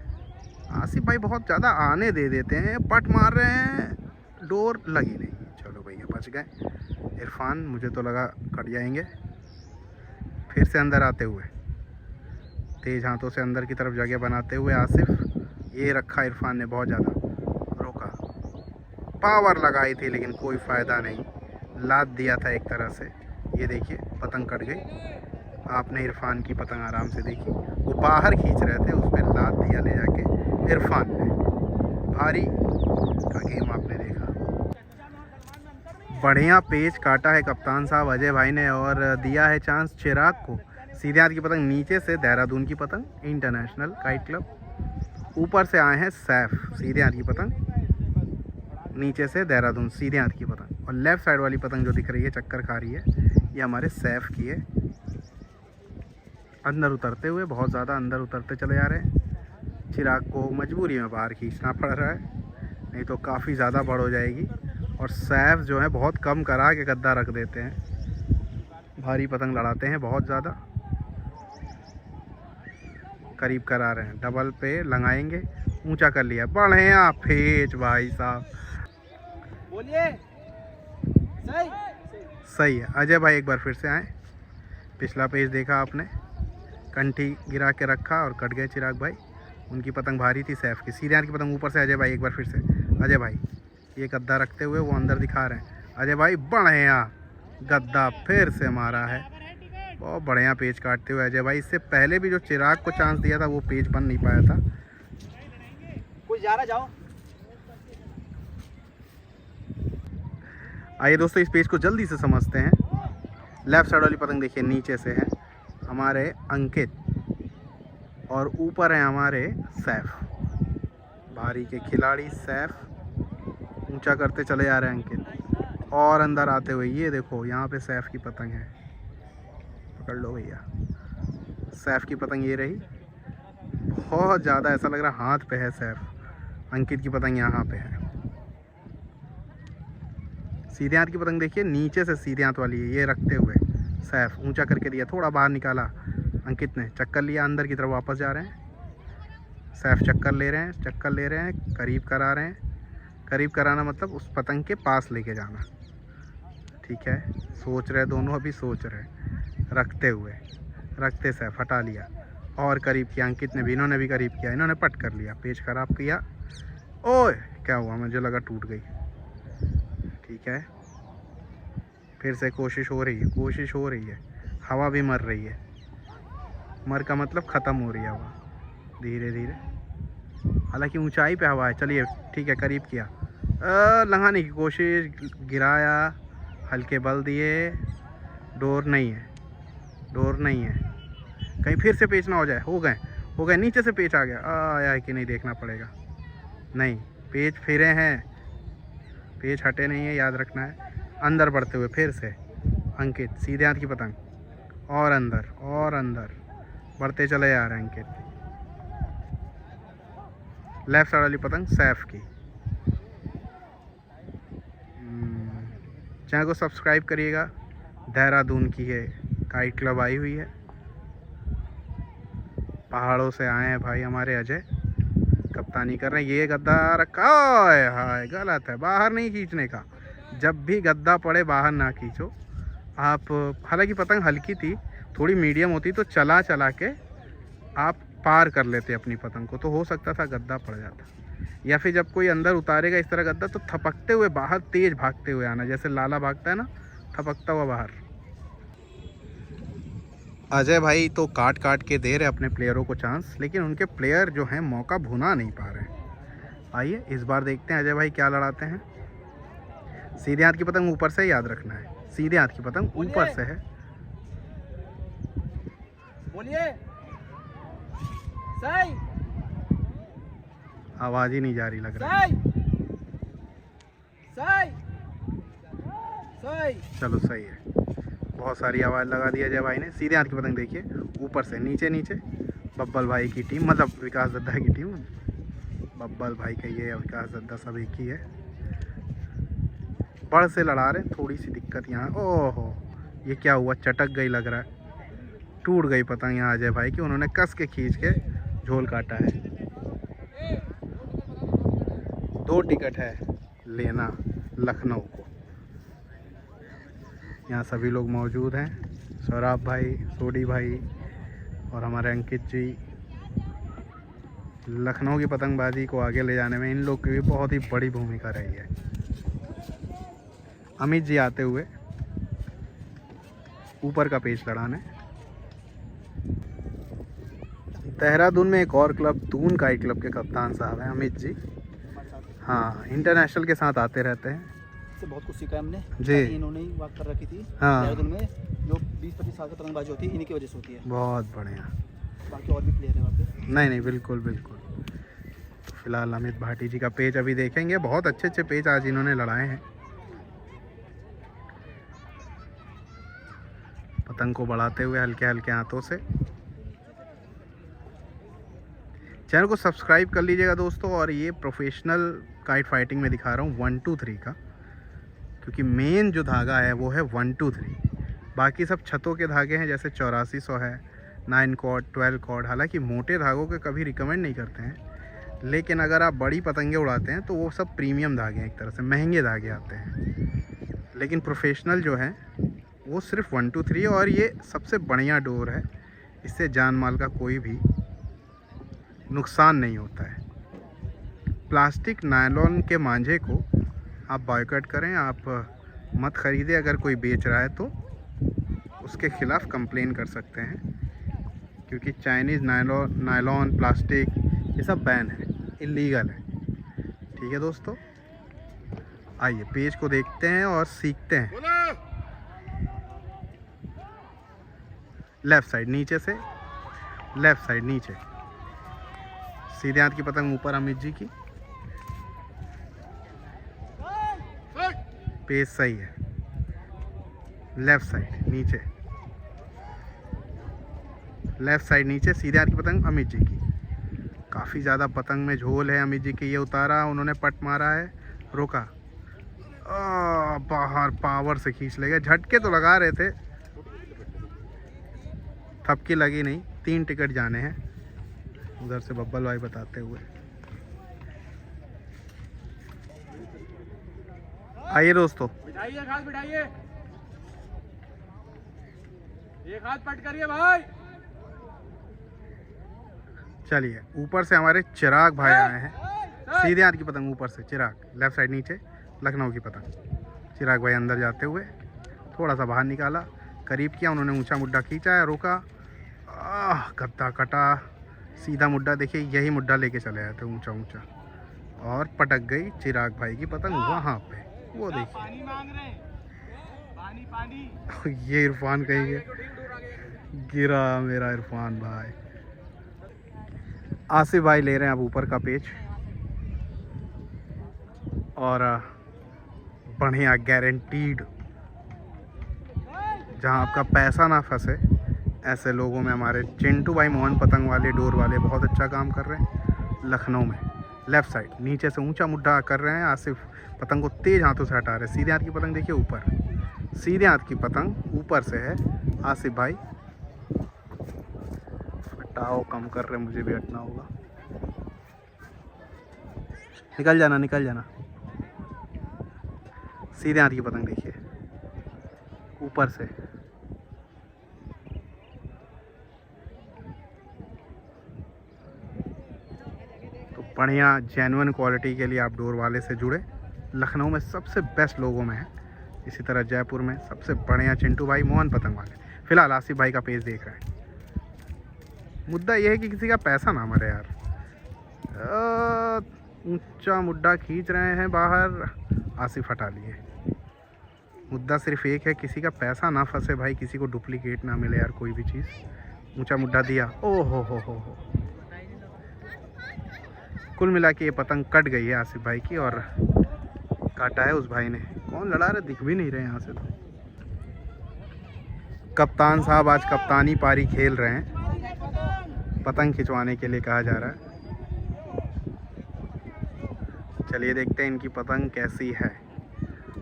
आसिफ भाई बहुत ज़्यादा आने दे देते हैं, पट मार रहे हैं, डोर लगी नहीं। चलो भैया बच गए। इरफान मुझे तो लगा कट जाएंगे। फिर से अंदर आते हुए तेज़ हाथों से अंदर की तरफ जगह बनाते हुए आसिफ, ये रखा इरफान ने, बहुत ज़्यादा रोका, पावर लगाई थी लेकिन कोई फ़ायदा नहीं, लाद दिया था एक तरह से। ये देखिए पतंग कट गई। आपने इरफान की पतंग आराम से देखी, वो बाहर खींच रहे थे, उस पर लाद दिया ले जाके इरफान ने। भारी का गेम आपने देखा, बढ़िया पेच काटा है कप्तान साहब अजय भाई ने और दिया है चांस चिराग को। सीधे हाथ की पतंग नीचे से देहरादून की पतंग इंटरनेशनल काइट क्लब, ऊपर से आए हैं सैफ, सीधे हाथ की पतंग नीचे से देहरादून सीधे हाथ की पतंग। और लेफ़्ट साइड वाली पतंग जो दिख रही है चक्कर खा रही है, ये हमारे सैफ की है। अंदर उतरते हुए बहुत ज़्यादा अंदर उतरते चले जा रहे हैं। चिराग को मजबूरी में बाहर खींचना पड़ रहा है, नहीं तो काफ़ी ज़्यादा बड़ हो जाएगी। और सैफ जो है बहुत कम करा के गद्दा रख देते हैं, भारी पतंग लड़ाते हैं बहुत ज़्यादा। करीब करा रहे हैं, डबल पे लगाएंगे, ऊंचा कर लिया, बढ़िया फेच भाई साहब, बोलिए सही सही है। अजय भाई एक बार फिर से आए, पिछला पेज देखा आपने, कंठी गिरा के रखा और कट गए चिराग भाई, उनकी पतंग भारी थी सैफ की, सीधे हाथ की पतंग ऊपर से। अजय भाई एक बार फिर से, अजय भाई ये गद्दा रखते हुए वो अंदर दिखा रहे हैं, अजय भाई बढ़िया गद्दा फिर से मारा है, बहुत बढ़िया पेज काटते हुए अजय भाई। इससे पहले भी जो चिराग को चांस दिया था वो पेज बन नहीं पाया था। कुछ जा रहा जाओ। आइए दोस्तों इस पेज को जल्दी से समझते हैं। लेफ्ट साइड वाली पतंग देखिए नीचे से है हमारे अंकित और ऊपर है हमारे सैफ, भारी के खिलाड़ी सैफ, ऊंचा करते चले जा रहे हैं अंकित और अंदर आते हुए ये देखो यहाँ पे सैफ की पतंग है, पकड़ लो भैया, सैफ की पतंग ये रही, बहुत ज़्यादा ऐसा लग रहा हाथ पे है सैफ, अंकित की पतंग यहाँ पे है। सीधे हाथ की पतंग देखिए नीचे से सीधे हाथ वाली है, ये रखते हुए सैफ ऊंचा करके दिया, थोड़ा बाहर निकाला अंकित ने, चक्कर लिया, अंदर की तरफ वापस जा रहे हैं, सैफ चक्कर ले रहे हैं, चक्कर ले रहे हैं, करीब करा रहे हैं, करीब कराना मतलब उस पतंग के पास लेके जाना, ठीक है। सोच रहे दोनों, अभी सोच रहे, रखते हुए, रखते सैफ हटा लिया और करीब किया अंकित ने भी, इन्होंने भी करीब किया, इन्होंने पट कर लिया, पेज खराब किया, ओए क्या हुआ, मुझे लगा टूट गई, ठीक है। फिर से कोशिश हो रही है, कोशिश हो रही है, हवा भी मर रही है, मर का मतलब ख़त्म हो रही है हवा धीरे धीरे, हालांकि ऊंचाई पे हवा है। चलिए ठीक है, करीब किया, लगाने की कोशिश, गिराया, हल्के बल दिए, डोर नहीं है, डोर नहीं है, कहीं फिर से पेच ना हो जाए, हो गए नीचे से पेच आ गया, आया है कि नहीं देखना पड़ेगा, नहीं पेच फिरे हैं, पेच हटे नहीं है, याद रखना है। अंदर बढ़ते हुए फिर से अंकित, सीधे हाथ की पतंग और अंदर बढ़ते चले जा रहे हैं अंकित, लेफ्ट साइड वाली पतंग सैफ की। चैनल को सब्सक्राइब करिएगा, देहरादून की है काइट क्लब आई हुई है, पहाड़ों से आए हैं भाई हमारे अजय, कप्तानी कर रहे हैं। ये गद्दा रखा है, गलत है, बाहर नहीं खींचने का, जब भी गद्दा पड़े बाहर ना खींचो आप। हालांकि पतंग हल्की थी, थोड़ी मीडियम होती तो चला के आप पार कर लेते अपनी पतंग को, तो हो सकता था गद्दा पड़ जाता, या फिर जब कोई अंदर उतारेगा इस तरह गद्दा तो थपकते हुए बाहर तेज भागते हुए आना, जैसे लाला भागता है ना, थपकता हुआ बाहर। अजय भाई तो काट के दे रहे अपने प्लेयरों को चांस, लेकिन उनके प्लेयर जो हैं मौका भुना नहीं पा रहे। आइए इस बार देखते हैं अजय भाई क्या लड़ाते हैं। सीधे हाथ की पतंग ऊपर से, याद रखना है, सीधे हाथ की पतंग ऊपर से है। बोलिए सही, आवाज ही नहीं जा रही लग रहा है। सही सही, चलो सही है, बहुत सारी आवाज़ लगा दी अजय भाई ने। सीधे हाथ की पतंग देखिए ऊपर से, नीचे बब्बल भाई की टीम, मतलब विकास दद्दा की टीम, बब्बल भाई का ये विकास दद्दा सब एक ही है, बड़ से लड़ा रहे, थोड़ी सी दिक्कत यहाँ। ओहो ये क्या हुआ, चटक गई लग रहा है, टूट गई पतंग यहाँ अजय भाई की, उन्होंने कस के खींच के झोल काटा है। 2 टिकट है लेना लखनऊ को, यहाँ सभी लोग मौजूद हैं, सौराब भाई, सोडी भाई और हमारे अंकित जी। लखनऊ की पतंगबाजी को आगे ले जाने में इन लोग की भी बहुत ही बड़ी भूमिका रही है। अमित जी आते हुए ऊपर का पेच लड़ाने। देहरादून में एक और क्लब, दून काइट क्लब के कप्तान साहब हैं अमित जी, हाँ इंटरनेशनल के साथ आते रहते हैं, से बहुत कुछ सीखा है हमने जी। इन्होंने ही वाक कर रखी थी हाँ। देहरादून में, जो 20-25 साल का पतंगबाजी होती है इन्हीं की वजह से होती है, बहुत बढ़िया। बाकी और भी प्लेयर है वहाँ पे। नहीं बिल्कुल फिलहाल अमित भाटी जी का पेज अभी देखेंगे, बहुत अच्छे पेज आज इन्होंने लड़ाए हैं। पतंग को बढ़ाते हुए हल्के हाथों से। चैनल को सब्सक्राइब कर लीजिएगा दोस्तों, और ये प्रोफेशनल काइट फाइटिंग में दिखा रहा हूँ 1 2 3 का, क्योंकि मेन जो धागा है वो है 1 2 3, बाकी सब छतों के धागे हैं, जैसे 8400 है, 9 कॉर्ड 12 कॉर्ड। हालांकि मोटे धागों के कभी रिकमेंड नहीं करते हैं, लेकिन अगर आप बड़ी पतंगे उड़ाते हैं तो वो सब प्रीमियम धागे हैं, एक तरह से महंगे धागे आते हैं। लेकिन प्रोफेशनल जो है वो सिर्फ 1 2 3, और ये सबसे बढ़िया डोर है, इससे जान माल का कोई भी नुकसान नहीं होता है। प्लास्टिक नायलॉन के मांझे को आप बॉयकॉट करें, आप मत ख़रीदें। अगर कोई बेच रहा है तो उसके ख़िलाफ़ कंप्लेन कर सकते हैं, क्योंकि चाइनीज़ नायलॉन प्लास्टिक ये सब बैन है, इलीगल है। ठीक है दोस्तों, आइए पेज को देखते हैं और सीखते हैं। लेफ़्ट साइड नीचे से, लेफ़्ट साइड नीचे, सीधे हाथ की पतंग ऊपर अमित जी की, पेज सही है। लेफ़्ट साइड नीचे, लेफ़्ट साइड नीचे, सीधे हाथ की पतंग अमित जी की। काफ़ी ज़्यादा पतंग में झोल है अमित जी की। ये उतारा, उन्होंने पट मारा है, रोका, बाहर पावर से खींच ले गए। झटके तो लगा रहे थे, थपकी लगी नहीं। 3 टिकट जाने हैं उधर से बब्बल भाई बताते हुए। आइए दोस्तों, बिठाइए हाथ, बिठाइए, एक हाथ पट करिए भाई। चलिए ऊपर से हमारे चिराग भाई आए हैं। सीधे हाथ की पतंग ऊपर से, चिराग लेफ़्ट साइड नीचे, लखनऊ की पतंग। चिराग भाई अंदर जाते हुए थोड़ा सा बाहर निकाला, करीब किया, उन्होंने ऊंचा मुड्डा खींचा है, रोका, गद्दा कटा, सीधा मुड्डा। देखिए यही मुड्डा लेके चले आए थे ऊंचा ऊंचा, और पटक गई चिराग भाई की पतंग वहाँ पे। वो देखिए पानी मांग रहे हैं, पानी पानी। ये इरफान कहिए, गिरा मेरा इरफान भाई। आसिफ भाई ले रहे हैं अब ऊपर का पेज, और बढ़िया गारंटीड, जहां आपका पैसा ना फंसे ऐसे लोगों में हमारे चिंटू भाई मोहन पतंग वाले डोर वाले बहुत अच्छा काम कर रहे हैं लखनऊ में। लेफ़्ट साइड नीचे से ऊंचा मुड्डा कर रहे हैं। आसिफ पतंग को तेज़ हाथों से हटा रहे हैं। सीधे हाथ की पतंग देखिए ऊपर, सीधे हाथ की पतंग ऊपर से है। आसिफ भाई हटाओ, कम कर रहे, मुझे भी हटना होगा। निकल जाना, निकल जाना। सीधे हाथ की पतंग देखिए ऊपर से, तो बढ़िया जेन्युइन क्वालिटी के लिए आप डोर वाले से जुड़े। लखनऊ में सबसे बेस्ट लोगों में है, इसी तरह जयपुर में सबसे बढ़िया चिंटू भाई मोहन पतंग वाले। फिलहाल आसिफ भाई का पेज देख रहे हैं। मुद्दा यह है कि किसी का पैसा ना मरे यार। ऊंचा मुड्डा खींच रहे हैं बाहर, आसिफ हटा लिए। मुद्दा सिर्फ एक है, किसी का पैसा ना फंसे भाई, किसी को डुप्लीकेट ना मिले यार कोई भी चीज़। ऊंचा मुड्डा दिया, ओ हो। कुल मिला के ये पतंग कट गई है आसिफ भाई की, और काटा है उस भाई ने। कौन लड़ा रहे दिख भी नहीं रहे यहाँ से तो। कप्तान साहब आज कप्तानी पारी खेल रहे हैं, पतंग खिंचवाने के लिए कहा जा रहा है। चलिए देखते हैं इनकी पतंग कैसी है।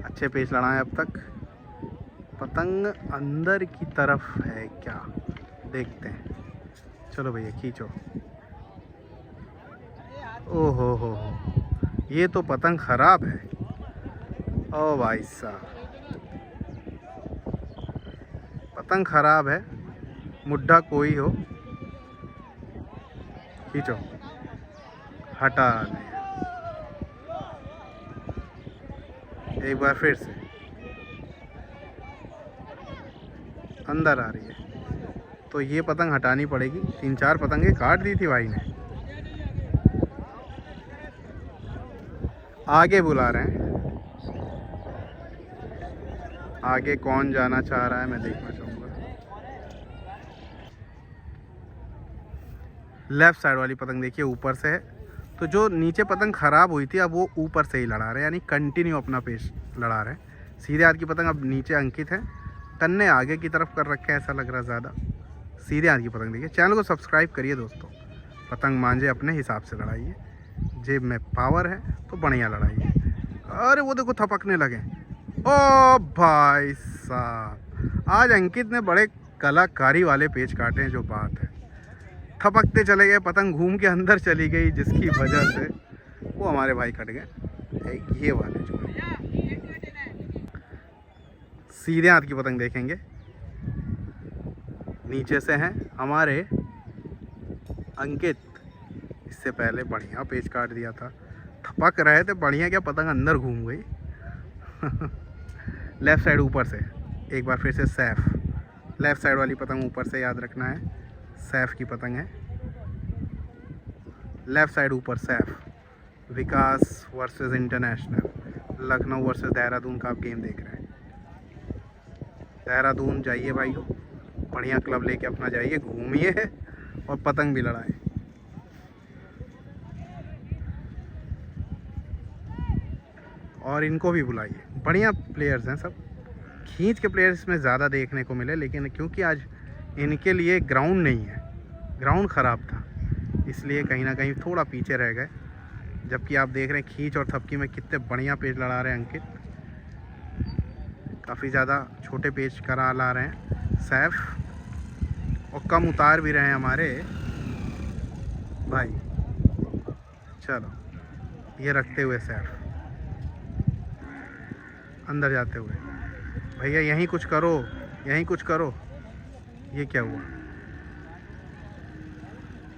अच्छे पेच लड़ाएं अब तक। पतंग अंदर की तरफ है क्या, देखते हैं। चलो भैया खींचो। ओहो हो, ये तो पतंग खराब है। ओ भाई साहब, पतंग खराब है। मुड्ढा कोई हो, खींचो, हटा नहीं। एक बार फिर से अंदर आ रही है, तो ये पतंग हटानी पड़ेगी। 3-4 पतंगे काट दी थी भाई ने। आगे बुला रहे हैं, आगे कौन जाना चाह रहा है मैं देखना चाहूँगा। लेफ़्ट साइड वाली पतंग देखिए ऊपर से है, तो जो नीचे पतंग ख़राब हुई थी अब वो ऊपर से ही लड़ा रहे हैं, यानी कंटिन्यू अपना पेच लड़ा रहे हैं। सीधे हाथ की पतंग अब नीचे अंकित है, कन्ने आगे की तरफ कर रखे हैं, ऐसा लग रहा है ज़्यादा। सीधे हाथ की पतंग देखिए। चैनल को सब्सक्राइब करिए दोस्तों, पतंग मांझे अपने हिसाब से लड़ाइए, जेब में पावर है तो बढ़िया लड़ाइए। अरे वो देखो थपकने लगे। ओ भाई साहब, आज अंकित ने बड़े कलाकारी वाले पेच काटे हैं, जो बात है। थपकते चले गए, पतंग घूम के अंदर चली गई, जिसकी वजह से वो हमारे भाई कट गए। ये वाले जो सीधे हाथ की पतंग देखेंगे, नीचे से हैं हमारे अंकित। इससे पहले बढ़िया पेच काट दिया था, थपक रहे थे बढ़िया, क्या पतंग अंदर घूम गई। लेफ़्ट साइड ऊपर से एक बार फिर से सैफ, लेफ़्ट साइड वाली पतंग ऊपर से याद रखना है, सैफ की पतंग है। लेफ़्ट साइड ऊपर Saif. Vikas versus international, Lucknow versus Dehradun का आप गेम देख रहे हैं। देहरादून जाइए भाई, बढ़िया क्लब लेके अपना जाइए, घूमिए और पतंग भी लड़ाए। और इनको भी बुलाइए, बढ़िया प्लेयर्स हैं सब। खींच के प्लेयर्स में ज़्यादा देखने को मिले, लेकिन क्योंकि आज इनके लिए ग्राउंड नहीं है, ग्राउंड ख़राब था, इसलिए कहीं ना कहीं थोड़ा पीछे रह गए। जबकि आप देख रहे हैं खींच और थपकी में कितने बढ़िया पेच लड़ा रहे हैं अंकित, काफ़ी ज़्यादा छोटे पेच करा ला रहे हैं सैफ, और कम उतार भी रहे हैं हमारे भाई। चलो ये रखते हुए सैफ अंदर जाते हुए, भैया यहीं कुछ करो, यहीं कुछ करो। ये क्या हुआ,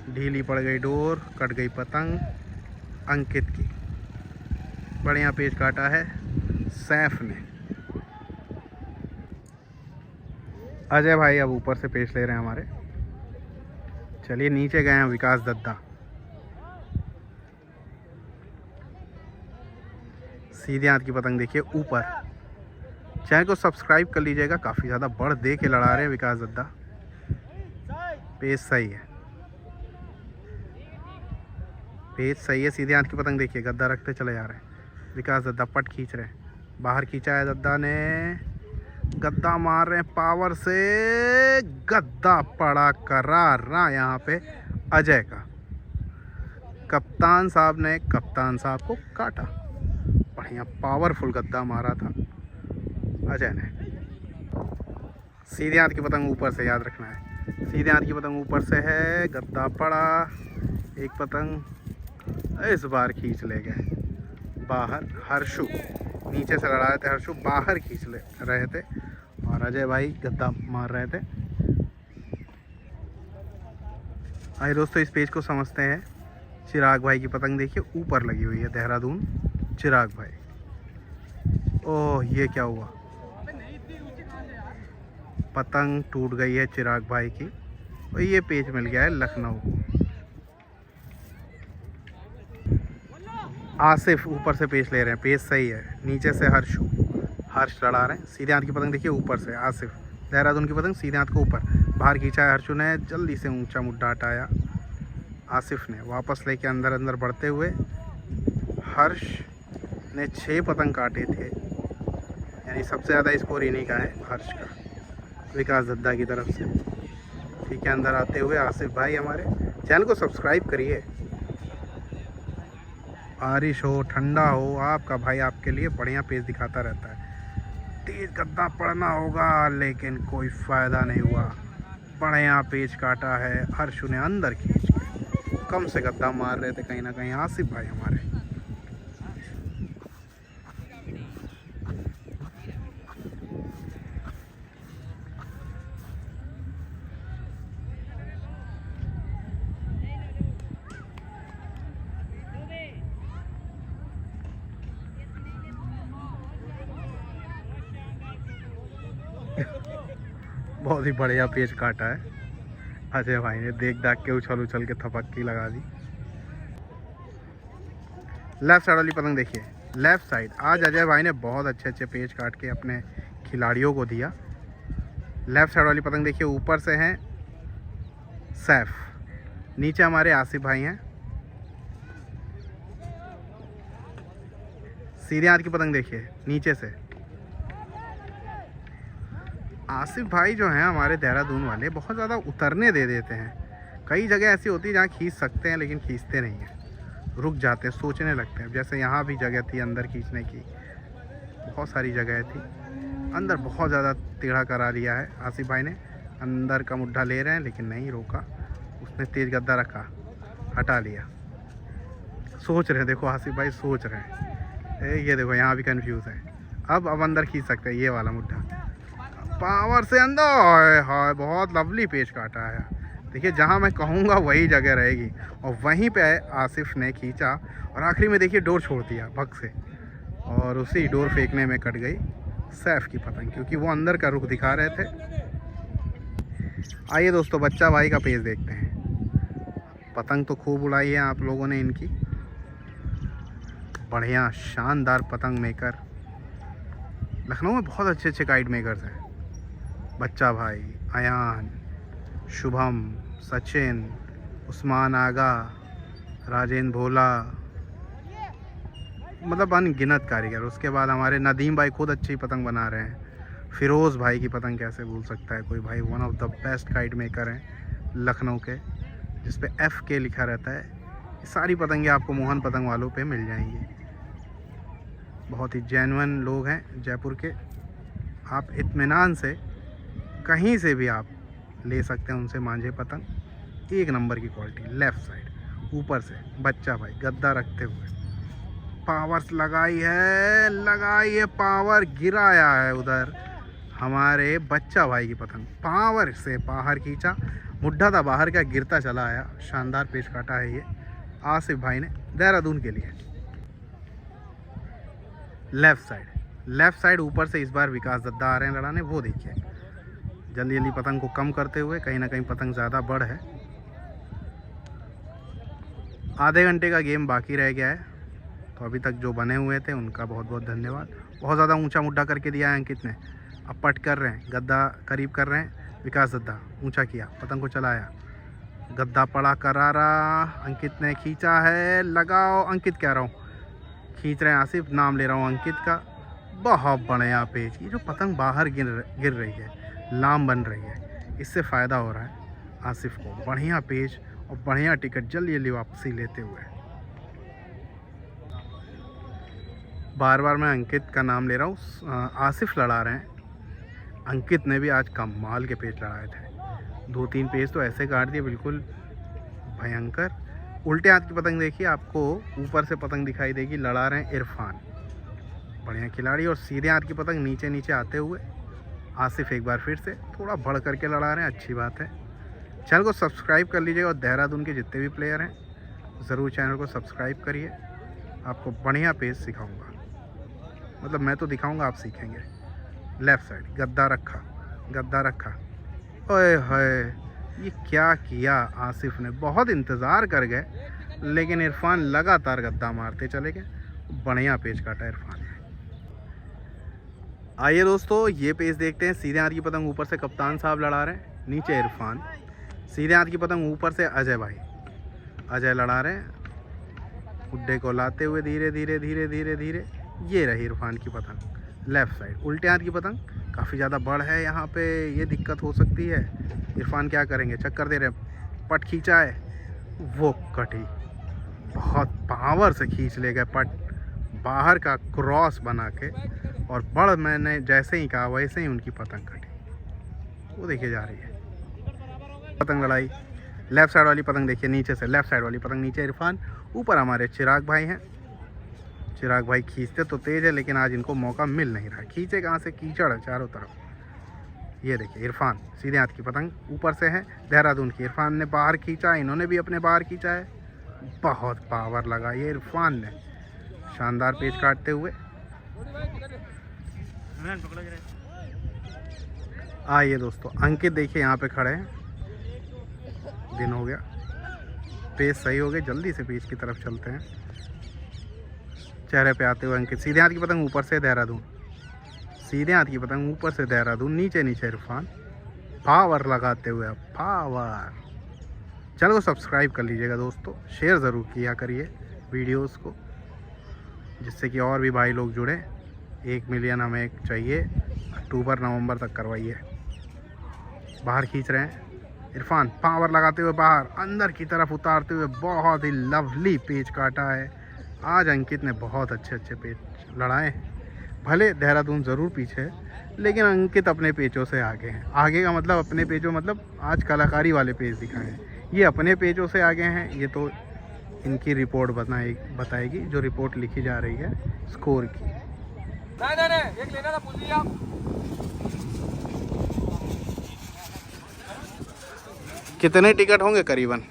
ढीली पड़ गई डोर, कट गई पतंग अंकित की। बढ़िया पेच काटा है सैफ ने। अजय भाई अब ऊपर से पेच ले रहे हैं हमारे। चलिए नीचे गए हैं विकास दद्दा। सीधे हाथ की पतंग देखिए ऊपर। चैनल को सब्सक्राइब कर लीजिएगा, काफ़ी ज़्यादा बढ़ दे के लड़ा रहे हैं विकास दद्दा। पेच सही है, पेच सही है। सीधे हाथ की पतंग देखिए, गद्दा रखते चले जा रहे हैं विकास दद्दा, पट खींच रहे हैं, बाहर खींचा है दद्दा ने, गद्दा मार रहे हैं पावर से, गद्दा पड़ा करारा यहाँ पे अजय का। कप्तान साहब ने कप्तान साहब को काटा, बढ़िया पावरफुल गद्दा मारा था अजय ने। सीधे हाथ की पतंग ऊपर से याद रखना है, सीधे हाथ की पतंग ऊपर से है, गद्दा पड़ा, एक पतंग इस बार खींच ले गए बाहर। हर्षु नीचे से लड़ा रहे थे, हर्षु बाहर खींच ले रहे थे और अजय भाई गद्दा मार रहे थे। आइए दोस्तों इस पेज को समझते हैं। चिराग भाई की पतंग देखिए ऊपर लगी हुई है, देहरादून चिराग भाई। ओह ये क्या हुआ, पतंग टूट गई है चिराग भाई की, और ये पेज मिल गया है लखनऊ को। आसिफ ऊपर से पेच ले रहे हैं, पेच सही है। नीचे से हर्ष लड़ा रहे हैं। सीधे हाथ की पतंग देखिए ऊपर से आसिफ, देहरादून की पतंग सीधे हाथ को ऊपर, बाहर खींचा है हर्षु ने, जल्दी से ऊंचा मुड्डा हटाया आसिफ ने, वापस लेके अंदर अंदर बढ़ते हुए। हर्ष ने 6 पतंग काटे थे, यानी सबसे ज़्यादा स्कोर इन्हीं का है हर्ष का, विकास दद्दा की तरफ से। ठीक है, अंदर आते हुए आसिफ भाई हमारे। चैनल को सब्सक्राइब करिए। बारिश हो ठंडा हो, आपका भाई आपके लिए बढ़िया पेज दिखाता रहता है। तेज गद्दा पड़ना होगा लेकिन कोई फ़ायदा नहीं हुआ, बढ़िया पेज काटा है हर्षु ने अंदर खींच के। कम से गद्दा मार रहे थे कहीं ना कहीं आसिफ भाई हमारे। बहुत ही बढ़िया पेच काटा है अजय भाई ने, देख दाख के उछल उछल के थपक्की लगा दी। लेफ्ट साइड वाली पतंग देखिए, लेफ्ट साइड। आज अजय भाई ने बहुत अच्छे अच्छे पेच काट के अपने खिलाड़ियों को दिया। लेफ्ट साइड वाली पतंग देखिए ऊपर से है सैफ, नीचे हमारे आसिफ भाई हैं। सीधे हाथ की पतंग देखिए नीचे से आसिफ भाई जो हैं हमारे देहरादून वाले, बहुत ज़्यादा उतरने दे देते हैं। कई जगह ऐसी होती है जहाँ खींच सकते हैं लेकिन खींचते नहीं हैं, रुक जाते हैं, सोचने लगते हैं। जैसे यहाँ भी जगह थी अंदर खींचने की, बहुत सारी जगह थी, अंदर बहुत ज़्यादा टेढ़ा करा लिया है आसिफ भाई ने। अंदर का मुड्ढा ले रहे हैं लेकिन नहीं रोका उसने, तेज गद्दा रखा, हटा लिया। सोच रहे हैं, देखो आसिफ भाई सोच रहे हैं। ये देखो यहाँ भी कंफ्यूज है। अब अंदर खींच सकते हैं ये वाला मुड्ढा, पावर से अंदर। हाय बहुत लवली पेच काटा है। देखिए जहाँ मैं कहूँगा वही जगह रहेगी, और वहीं पे आसिफ ने खींचा और आखिरी में देखिए डोर छोड़ दिया भग से, और उसी डोर फेंकने में कट गई सैफ की पतंग, क्योंकि वो अंदर का रुख दिखा रहे थे। आइए दोस्तों बच्चा भाई का पेज देखते हैं। पतंग तो खूब उड़ाई है आप लोगों ने इनकी, बढ़िया शानदार पतंग मेकर। लखनऊ में बहुत अच्छे अच्छे काइट मेकर्स हैं। बच्चा भाई, अयान, शुभम, सचिन, उस्मान आगा, राजेंद्र भोला, मतलब अनगिनत कारीगर। उसके बाद हमारे नदीम भाई खुद अच्छी पतंग बना रहे हैं। फिरोज़ भाई की पतंग कैसे भूल सकता है कोई भाई, one of the best kite maker हैं लखनऊ के, जिस पे FK लिखा रहता है। ये सारी पतंगें आपको मोहन पतंग वालों पे मिल जाएंगी। बहुत ही जेन्युइन लोग हैं जयपुर के। आप इत्मीनान से कहीं से भी आप ले सकते हैं उनसे मांझे पतंग, एक नंबर की क्वालिटी। लेफ़्ट साइड ऊपर से बच्चा भाई गद्दा रखते हुए पावर्स लगाई है पावर, गिराया है उधर हमारे बच्चा भाई की पतंग, पावर से बाहर खींचा, मुड्ढा था बाहर का, गिरता चला आया। शानदार पेच काटा है ये आसिफ भाई ने देहरादून के लिए। लेफ़्ट साइड ऊपर से इस बार विकास दद्दा आ रहे हैं लड़ाने, वो देखिए जल्दी जल्दी पतंग को कम करते हुए, कहीं ना कहीं पतंग ज़्यादा बड़ है। आधे घंटे का गेम बाकी रह गया है, तो अभी तक जो बने हुए थे उनका बहुत बहुत धन्यवाद। बहुत ज़्यादा ऊंचा मुड्ढा करके दिया है अंकित ने। अब पट कर रहे हैं, गद्दा करीब कर रहे हैं। विकास दद्दा ऊंचा किया, पतंग को चलाया, गद्दा पड़ा करारा, अंकित ने खींचा है, लगाओ। अंकित कह रहा हूँ, खींच रहे हैं आसिफ, नाम ले रहा हूँ अंकित का। बहुत बढ़िया पेच, ये जो पतंग बाहर गिर रही है, लाम बन रही है, इससे फ़ायदा हो रहा है आसिफ को। बढ़िया पेच और बढ़िया टिकट, जल्दी जल्दी वापसी लेते हुए। बार बार मैं अंकित का नाम ले रहा हूँ, आसिफ लड़ा रहे हैं। अंकित ने भी आज कमाल के पेच लड़ाए थे, 2-3 पेच तो ऐसे काट दिए बिल्कुल भयंकर। उल्टे हाथ की पतंग देखिए, आपको ऊपर से पतंग दिखाई देगी। लड़ा रहे हैं इरफान, बढ़िया खिलाड़ी। और सीधे हाथ की पतंग नीचे नीचे आते हुए आसिफ एक बार फिर से थोड़ा बढ़ करके लड़ा रहे हैं, अच्छी बात है। चैनल को सब्सक्राइब कर लीजिएगा, और देहरादून के जितने भी प्लेयर हैं ज़रूर चैनल को सब्सक्राइब करिए। आपको बढ़िया पेच सिखाऊंगा, मतलब मैं तो दिखाऊंगा, आप सीखेंगे। लेफ़्ट साइड गद्दा रखा, ओए होए, ये क्या किया आसिफ ने। बहुत इंतज़ार कर गए, लेकिन इरफान लगातार गद्दा मारते चले गए। बढ़िया पेच काटा इरफान ने। आइए दोस्तों ये पेच देखते हैं। सीधे हाथ की पतंग ऊपर से कप्तान साहब लड़ा रहे हैं, नीचे इरफान। सीधे हाथ की पतंग ऊपर से अजय भाई, अजय लड़ा रहे हैं, मुड्ढे को लाते हुए धीरे धीरे धीरे धीरे धीरे। ये रही इरफान की पतंग। लेफ़्ट साइड उल्टे हाथ की पतंग काफ़ी ज़्यादा बड़ है, यहाँ पे ये दिक्कत हो सकती है। इरफान क्या करेंगे, चक्कर दे रहे हैं, पट खींचा है, वो कटी, बहुत पावर से खींच ले गए पट, बाहर का क्रॉस बना के। और बड़ मैंने जैसे ही कहा वैसे ही उनकी पतंग कटी, वो देखिए जा रही है पतंग लड़ाई। लेफ़्ट साइड वाली पतंग देखिए नीचे से, लेफ़्ट साइड वाली पतंग नीचे इरफान, ऊपर हमारे चिराग भाई हैं। चिराग भाई खींचते तो तेज़ है, लेकिन आज इनको मौका मिल नहीं रहा। खींचे कहाँ से, कीचड़ है चारों तरफ। ये देखिए इरफान सीधे हाथ की पतंग ऊपर से है, देहरादून की। इरफान ने बाहर खींचा, इन्होंने भी अपने बाहर खींचा है, बहुत पावर लगा ये इरफान ने, शानदार पेच काटते हुए। आइए दोस्तों अंकित देखिए यहाँ पे खड़े हैं, दिन हो गया, पेच सही हो गए, जल्दी से पेच की तरफ चलते हैं। चेहरे पे आते हुए अंकित, सीधे हाथ की पतंग ऊपर से देहरादून, सीधे हाथ की पतंग ऊपर से देहरादून, नीचे नीचे इरफान, पावर लगाते हुए। पावर। चैनल को सब्सक्राइब कर लीजिएगा दोस्तों, शेयर ज़रूर किया करिए वीडियोस को, जिससे कि और भी भाई लोग जुड़े। 1 मिलियन हमें चाहिए, अक्टूबर नवंबर तक करवाइए। बाहर खींच रहे हैं इरफान, पावर लगाते हुए बाहर, अंदर की तरफ उतारते हुए, बहुत ही लवली पेच काटा है। आज अंकित ने बहुत अच्छे अच्छे पेच लड़ाए हैं। भले देहरादून ज़रूर पीछे है, लेकिन अंकित अपने पेचों से आगे हैं। आगे का मतलब अपने पेचों मतलब आज कलाकारी वाले पेज दिखाए हैं, ये अपने पेचों से आगे हैं। ये तो इनकी रिपोर्ट बताएगी जो रिपोर्ट लिखी जा रही है स्कोर की। नहीं, एक लेना था, पूछ लीजिए आप। कितने टिकट होंगे करीबन?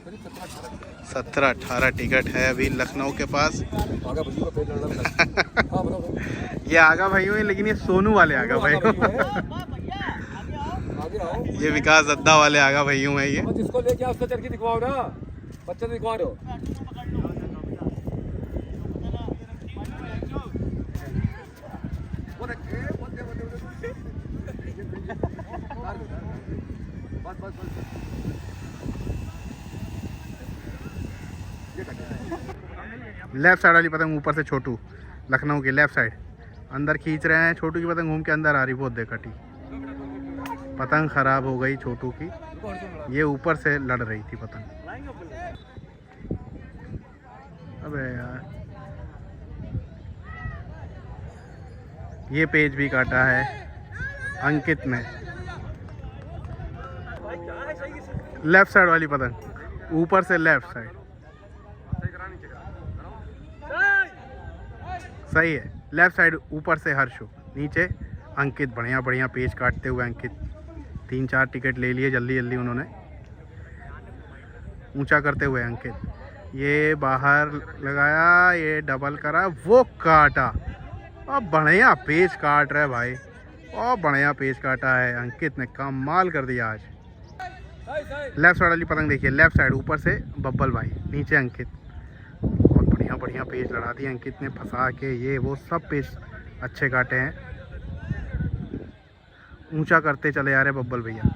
17-18 टिकट है अभी लखनऊ के पास। आगा भैया का पेट लड़ना था। हाँ, बताओ। ये आगा भाइयों है, लेकिन ये सोनू वाले आगा भाइयों, आगे आओ। ये विकास दद्दा वाले आगा भाइयों है ये। जिसको लेके आओ उसका चरखी दिखवाओ ना, बच्चा दिखवा रहे हो। लेफ्ट साइड वाली पतंग ऊपर से छोटू, लखनऊ की लेफ्ट साइड अंदर खींच रहे हैं। छोटू की पतंग घूम के अंदर आ रही, बहुत देखटी। पतंग खराब हो गई छोटू की, ये ऊपर से लड़ रही थी पतंग। अबे यार, ये पेज भी काटा है अंकित ने। लेफ्ट साइड वाली पतंग ऊपर से लेफ्ट साइड सही है। लेफ्ट साइड ऊपर से हर्षु, नीचे अंकित। बढ़िया बढ़िया पेज काटते हुए अंकित 3-4 टिकट ले लिए जल्दी जल्दी उन्होंने, ऊंचा करते हुए अंकित। ये बाहर लगाया, ये डबल करा, वो काटा। अब बढ़िया पेज काट रहा है भाई, और बढ़िया पेज काटा है अंकित ने, कमाल कर दिया आज। लेफ्ट साइड वाली पतंग देखिए, लेफ्ट साइड ऊपर से बब्बल भाई, नीचे अंकित। बहुत बढ़िया बढ़िया पेज लड़ा दिए अंकित ने, फंसा के ये वो सब पेज अच्छे काटे हैं। ऊंचा करते चले जा रहे बब्बल भैया।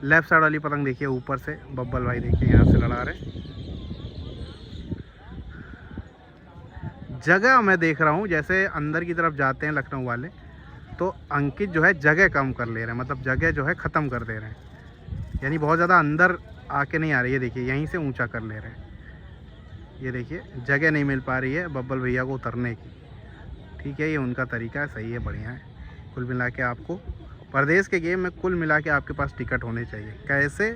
लेफ्ट साइड वाली पतंग देखिए ऊपर से बब्बल भाई, देखिए यहाँ से लड़ा रहे। जगह मैं देख रहा हूँ, जैसे अंदर की तरफ जाते हैं लखनऊ वाले तो अंकित जो है जगह कम कर ले रहे हैं, मतलब जगह जो है ख़त्म कर दे रहे हैं, यानी बहुत ज़्यादा अंदर आके नहीं आ रही है। देखिए यहीं से ऊंचा कर ले रहे हैं, ये देखिए जगह नहीं मिल पा रही है बब्बल भैया को उतरने की। ठीक है, ये उनका तरीका है, सही है, बढ़िया है। कुल मिला के आपको परदेश के गेम में कुल मिला के आपके पास टिकट होने चाहिए, कैसे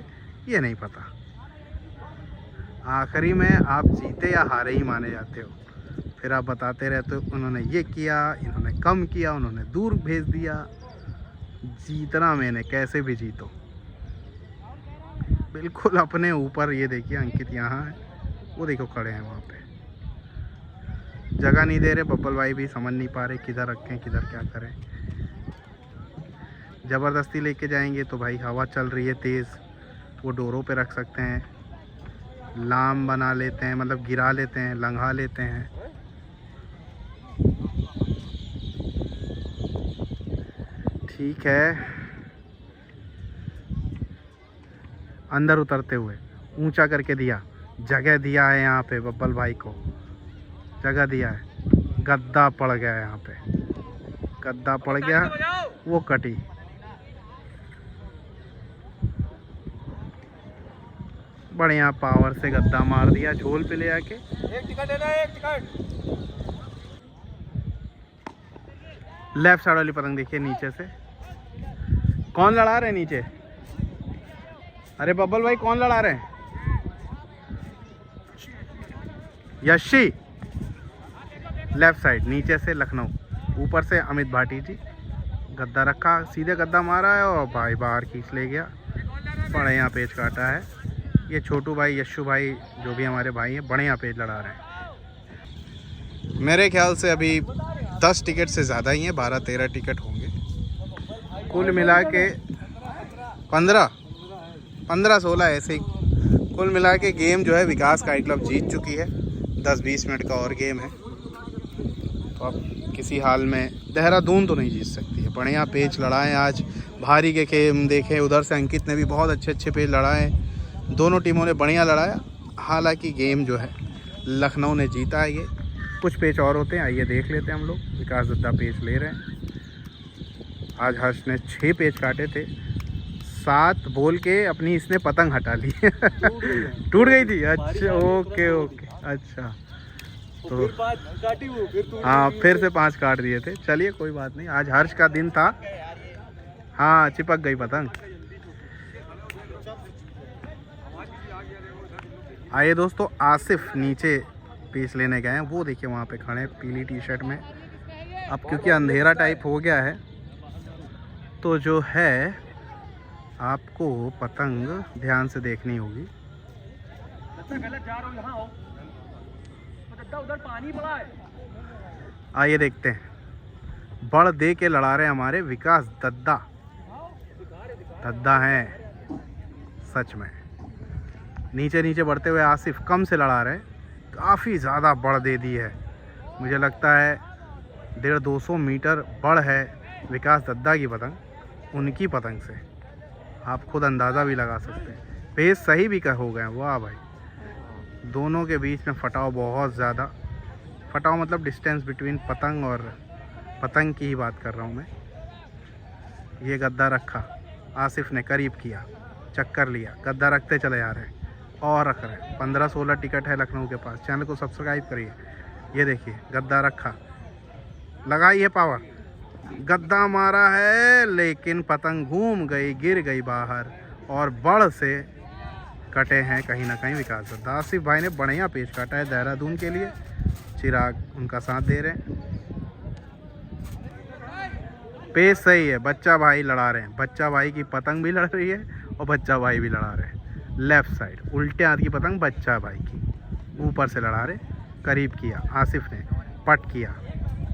ये नहीं पता। आखिरी में आप जीते या हारे ही माने जाते हो, फिर आप बताते रहते हो उन्होंने ये किया, इन्होंने कम किया, उन्होंने दूर भेज दिया। जीतना मैंने, कैसे भी जीतो, बिल्कुल अपने ऊपर। ये देखिए अंकित यहाँ है, वो देखो खड़े हैं वहाँ पे, जगह नहीं दे रहे। बब्बल भाई भी समझ नहीं पा रहे किधर रखें किधर क्या करें। ज़बरदस्ती लेके जाएंगे तो भाई हवा चल रही है तेज़, वो डोरों पे रख सकते हैं, लाम बना लेते हैं, मतलब गिरा लेते हैं, लंघा लेते हैं। ठीक है, अंदर उतरते हुए ऊंचा करके दिया, जगह दिया है यहाँ पे बब्बल भाई को, जगह दिया है। गद्दा पड़ गया यहाँ पे, गद्दा पड़ गया, वो कटी। बढ़िया पावर से गद्दा मार दिया झोल पे ले आके। एक टिकट लेना है, एक टिकट। लेफ्ट साइड वाली पतंग देखिए नीचे से, कौन लड़ा रहे हैं नीचे? अरे बब्बल भाई कौन लड़ा रहे हैं? यशी। लेफ्ट साइड नीचे से लखनऊ, ऊपर से अमित भाटी जी। गद्दा रखा, सीधे गद्दा मारा है और भाई बाहर खींच ले गया। बढ़िया पेज काटा है ये छोटू भाई, यशु भाई, जो भी हमारे भाई हैं, बढ़िया पेज लड़ा रहे हैं। मेरे ख्याल से अभी 10 टिकट से ज़्यादा ही हैं, 12-13 टिकट होंगे कुल मिला के। 15-16 ऐसे ही कुल मिला के। गेम जो है विकास काइट क्लब जीत चुकी है। 10-20 मिनट का और गेम है, तो अब किसी हाल में देहरादून तो नहीं जीत सकती है। बढ़िया पेज लड़ाएं आज, भारी के खेम देखें। उधर से अंकित ने भी बहुत अच्छे पेज लड़ाए, दोनों टीमों ने बढ़िया लड़ाया। हालांकि गेम जो है लखनऊ ने जीता है। ये कुछ पेज और होते हैं, आइए देख लेते हैं हम लोग। विकास दद्दा पेज ले रहे हैं। आज हर्ष ने 6 पेज काटे थे, 7 बोल के अपनी इसने पतंग हटा ली। टूट गई थी, अच्छा ओके, अच्छा तो हाँ फिर से 5 काट दिए थे। चलिए कोई बात नहीं, आज हर्ष का दिन था। हाँ चिपक गई पतंग। आइए दोस्तों, आसिफ नीचे पीस लेने गए हैं, वो देखिए वहाँ पे खड़े हैं पीली टी शर्ट में। अब क्योंकि अंधेरा टाइप हो गया है तो जो है आपको पतंग ध्यान से देखनी होगी। आइए देखते हैं, बड़ दे के लड़ा रहे हमारे विकास दद्दा। दद्दा हैं सच में। नीचे नीचे बढ़ते हुए आसिफ कम से लड़ा रहे, काफ़ी ज़्यादा बड़ दे दी है। मुझे लगता है 150-200 मीटर बड़ है विकास दद्दा की पतंग, उनकी पतंग से आप खुद अंदाज़ा भी लगा सकते हैं। पेज सही भी हो गए। वाह भाई, दोनों के बीच में फटाव बहुत ज़्यादा। फटाव मतलब डिस्टेंस बिटवीन पतंग और पतंग की ही बात कर रहा हूँ मैं। ये गद्दा रखा, आसिफ ने करीब किया, चक्कर लिया, गद्दा रखते चले जा रहे हैं और रख रहे हैं। 15-16 टिकट है लखनऊ के पास। चैनल को सब्सक्राइब करिए। ये देखिए गद्दा रखा, लगाई है पावर, गद्दा मारा है लेकिन पतंग घूम गई, गिर गई बाहर और बड़ से कटे हैं कहीं ना कहीं विकास दद्दा। आसिफ भाई ने बढ़िया पेच काटा है देहरादून के लिए। चिराग उनका साथ दे रहे हैं। पेच सही है, बच्चा भाई लड़ा रहे हैं। बच्चा भाई की पतंग भी लड़ रही है और बच्चा भाई भी लड़ा रहे हैं। लेफ़्ट साइड उल्टे हाथ की पतंग बच्चा भाई की, ऊपर से लड़ा रहे। करीब किया आसिफ ने, पट किया,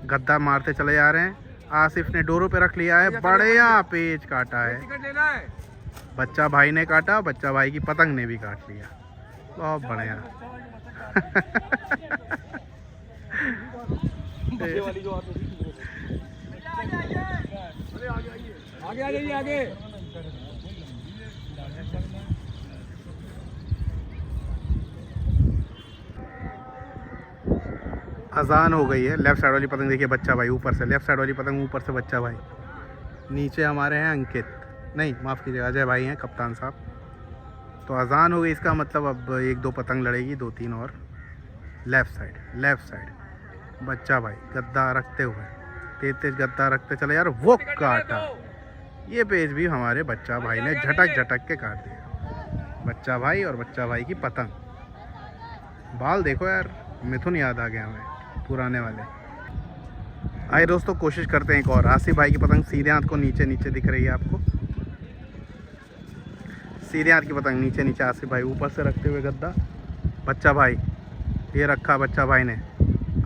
गद्दा मारते चले जा रहे हैं। आसिफ ने डोरों पे रख लिया है, बढ़िया पेच काटा है। बच्चा भाई ने काटा, बच्चा भाई की पतंग ने भी काट लिया। बहुत बढ़िया। आगे आ जाइए, आगे। अजान हो गई है। लेफ़्ट साइड वाली पतंग देखिए बच्चा भाई ऊपर से, लेफ़्ट साइड वाली पतंग ऊपर से बच्चा भाई। नीचे हमारे हैं अंकित, नहीं माफ़ कीजिए अजय भाई हैं, कप्तान साहब। तो अजान हो गई, इसका मतलब अब 1-2 पतंग लड़ेगी, 2-3 और। लेफ़्ट साइड बच्चा भाई गद्दा रखते हुए, तेज गद्दा रखते चले यार, वो काटा। ये पेज भी हमारे बच्चा भाई ने झटक के काट दिया। बच्चा भाई और बच्चा भाई की पतंग। बाल देखो यार, मिथुन याद आ गया हमें पुराने वाले। आइए दोस्तों, कोशिश करते हैं एक और। आसिफ भाई की पतंग सीधे हाथ को नीचे दिख रही है आपको। सीधे हाथ की पतंग नीचे, आसिफ भाई ऊपर से रखते हुए गद्दा। बच्चा भाई ये रखा, बच्चा भाई ने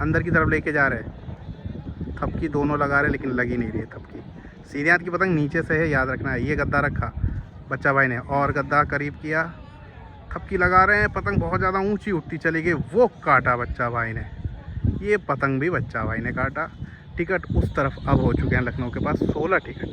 अंदर की तरफ लेके जा रहे। थपकी दोनों लगा रहे लेकिन लगी नहीं रही है थपकी। सीधे हाथ की पतंग नीचे से है, याद रखना है। ये गद्दा रखा बच्चा भाई ने और गद्दा करीब किया, थपकी लगा रहे हैं। पतंग बहुत ज़्यादा ऊंची उठती चली गई, वो काटा बच्चा भाई ने। ये पतंग भी बच्चा भाई ने काटा। टिकट उस तरफ अब हो चुके हैं लखनऊ के पास 16 टिकट।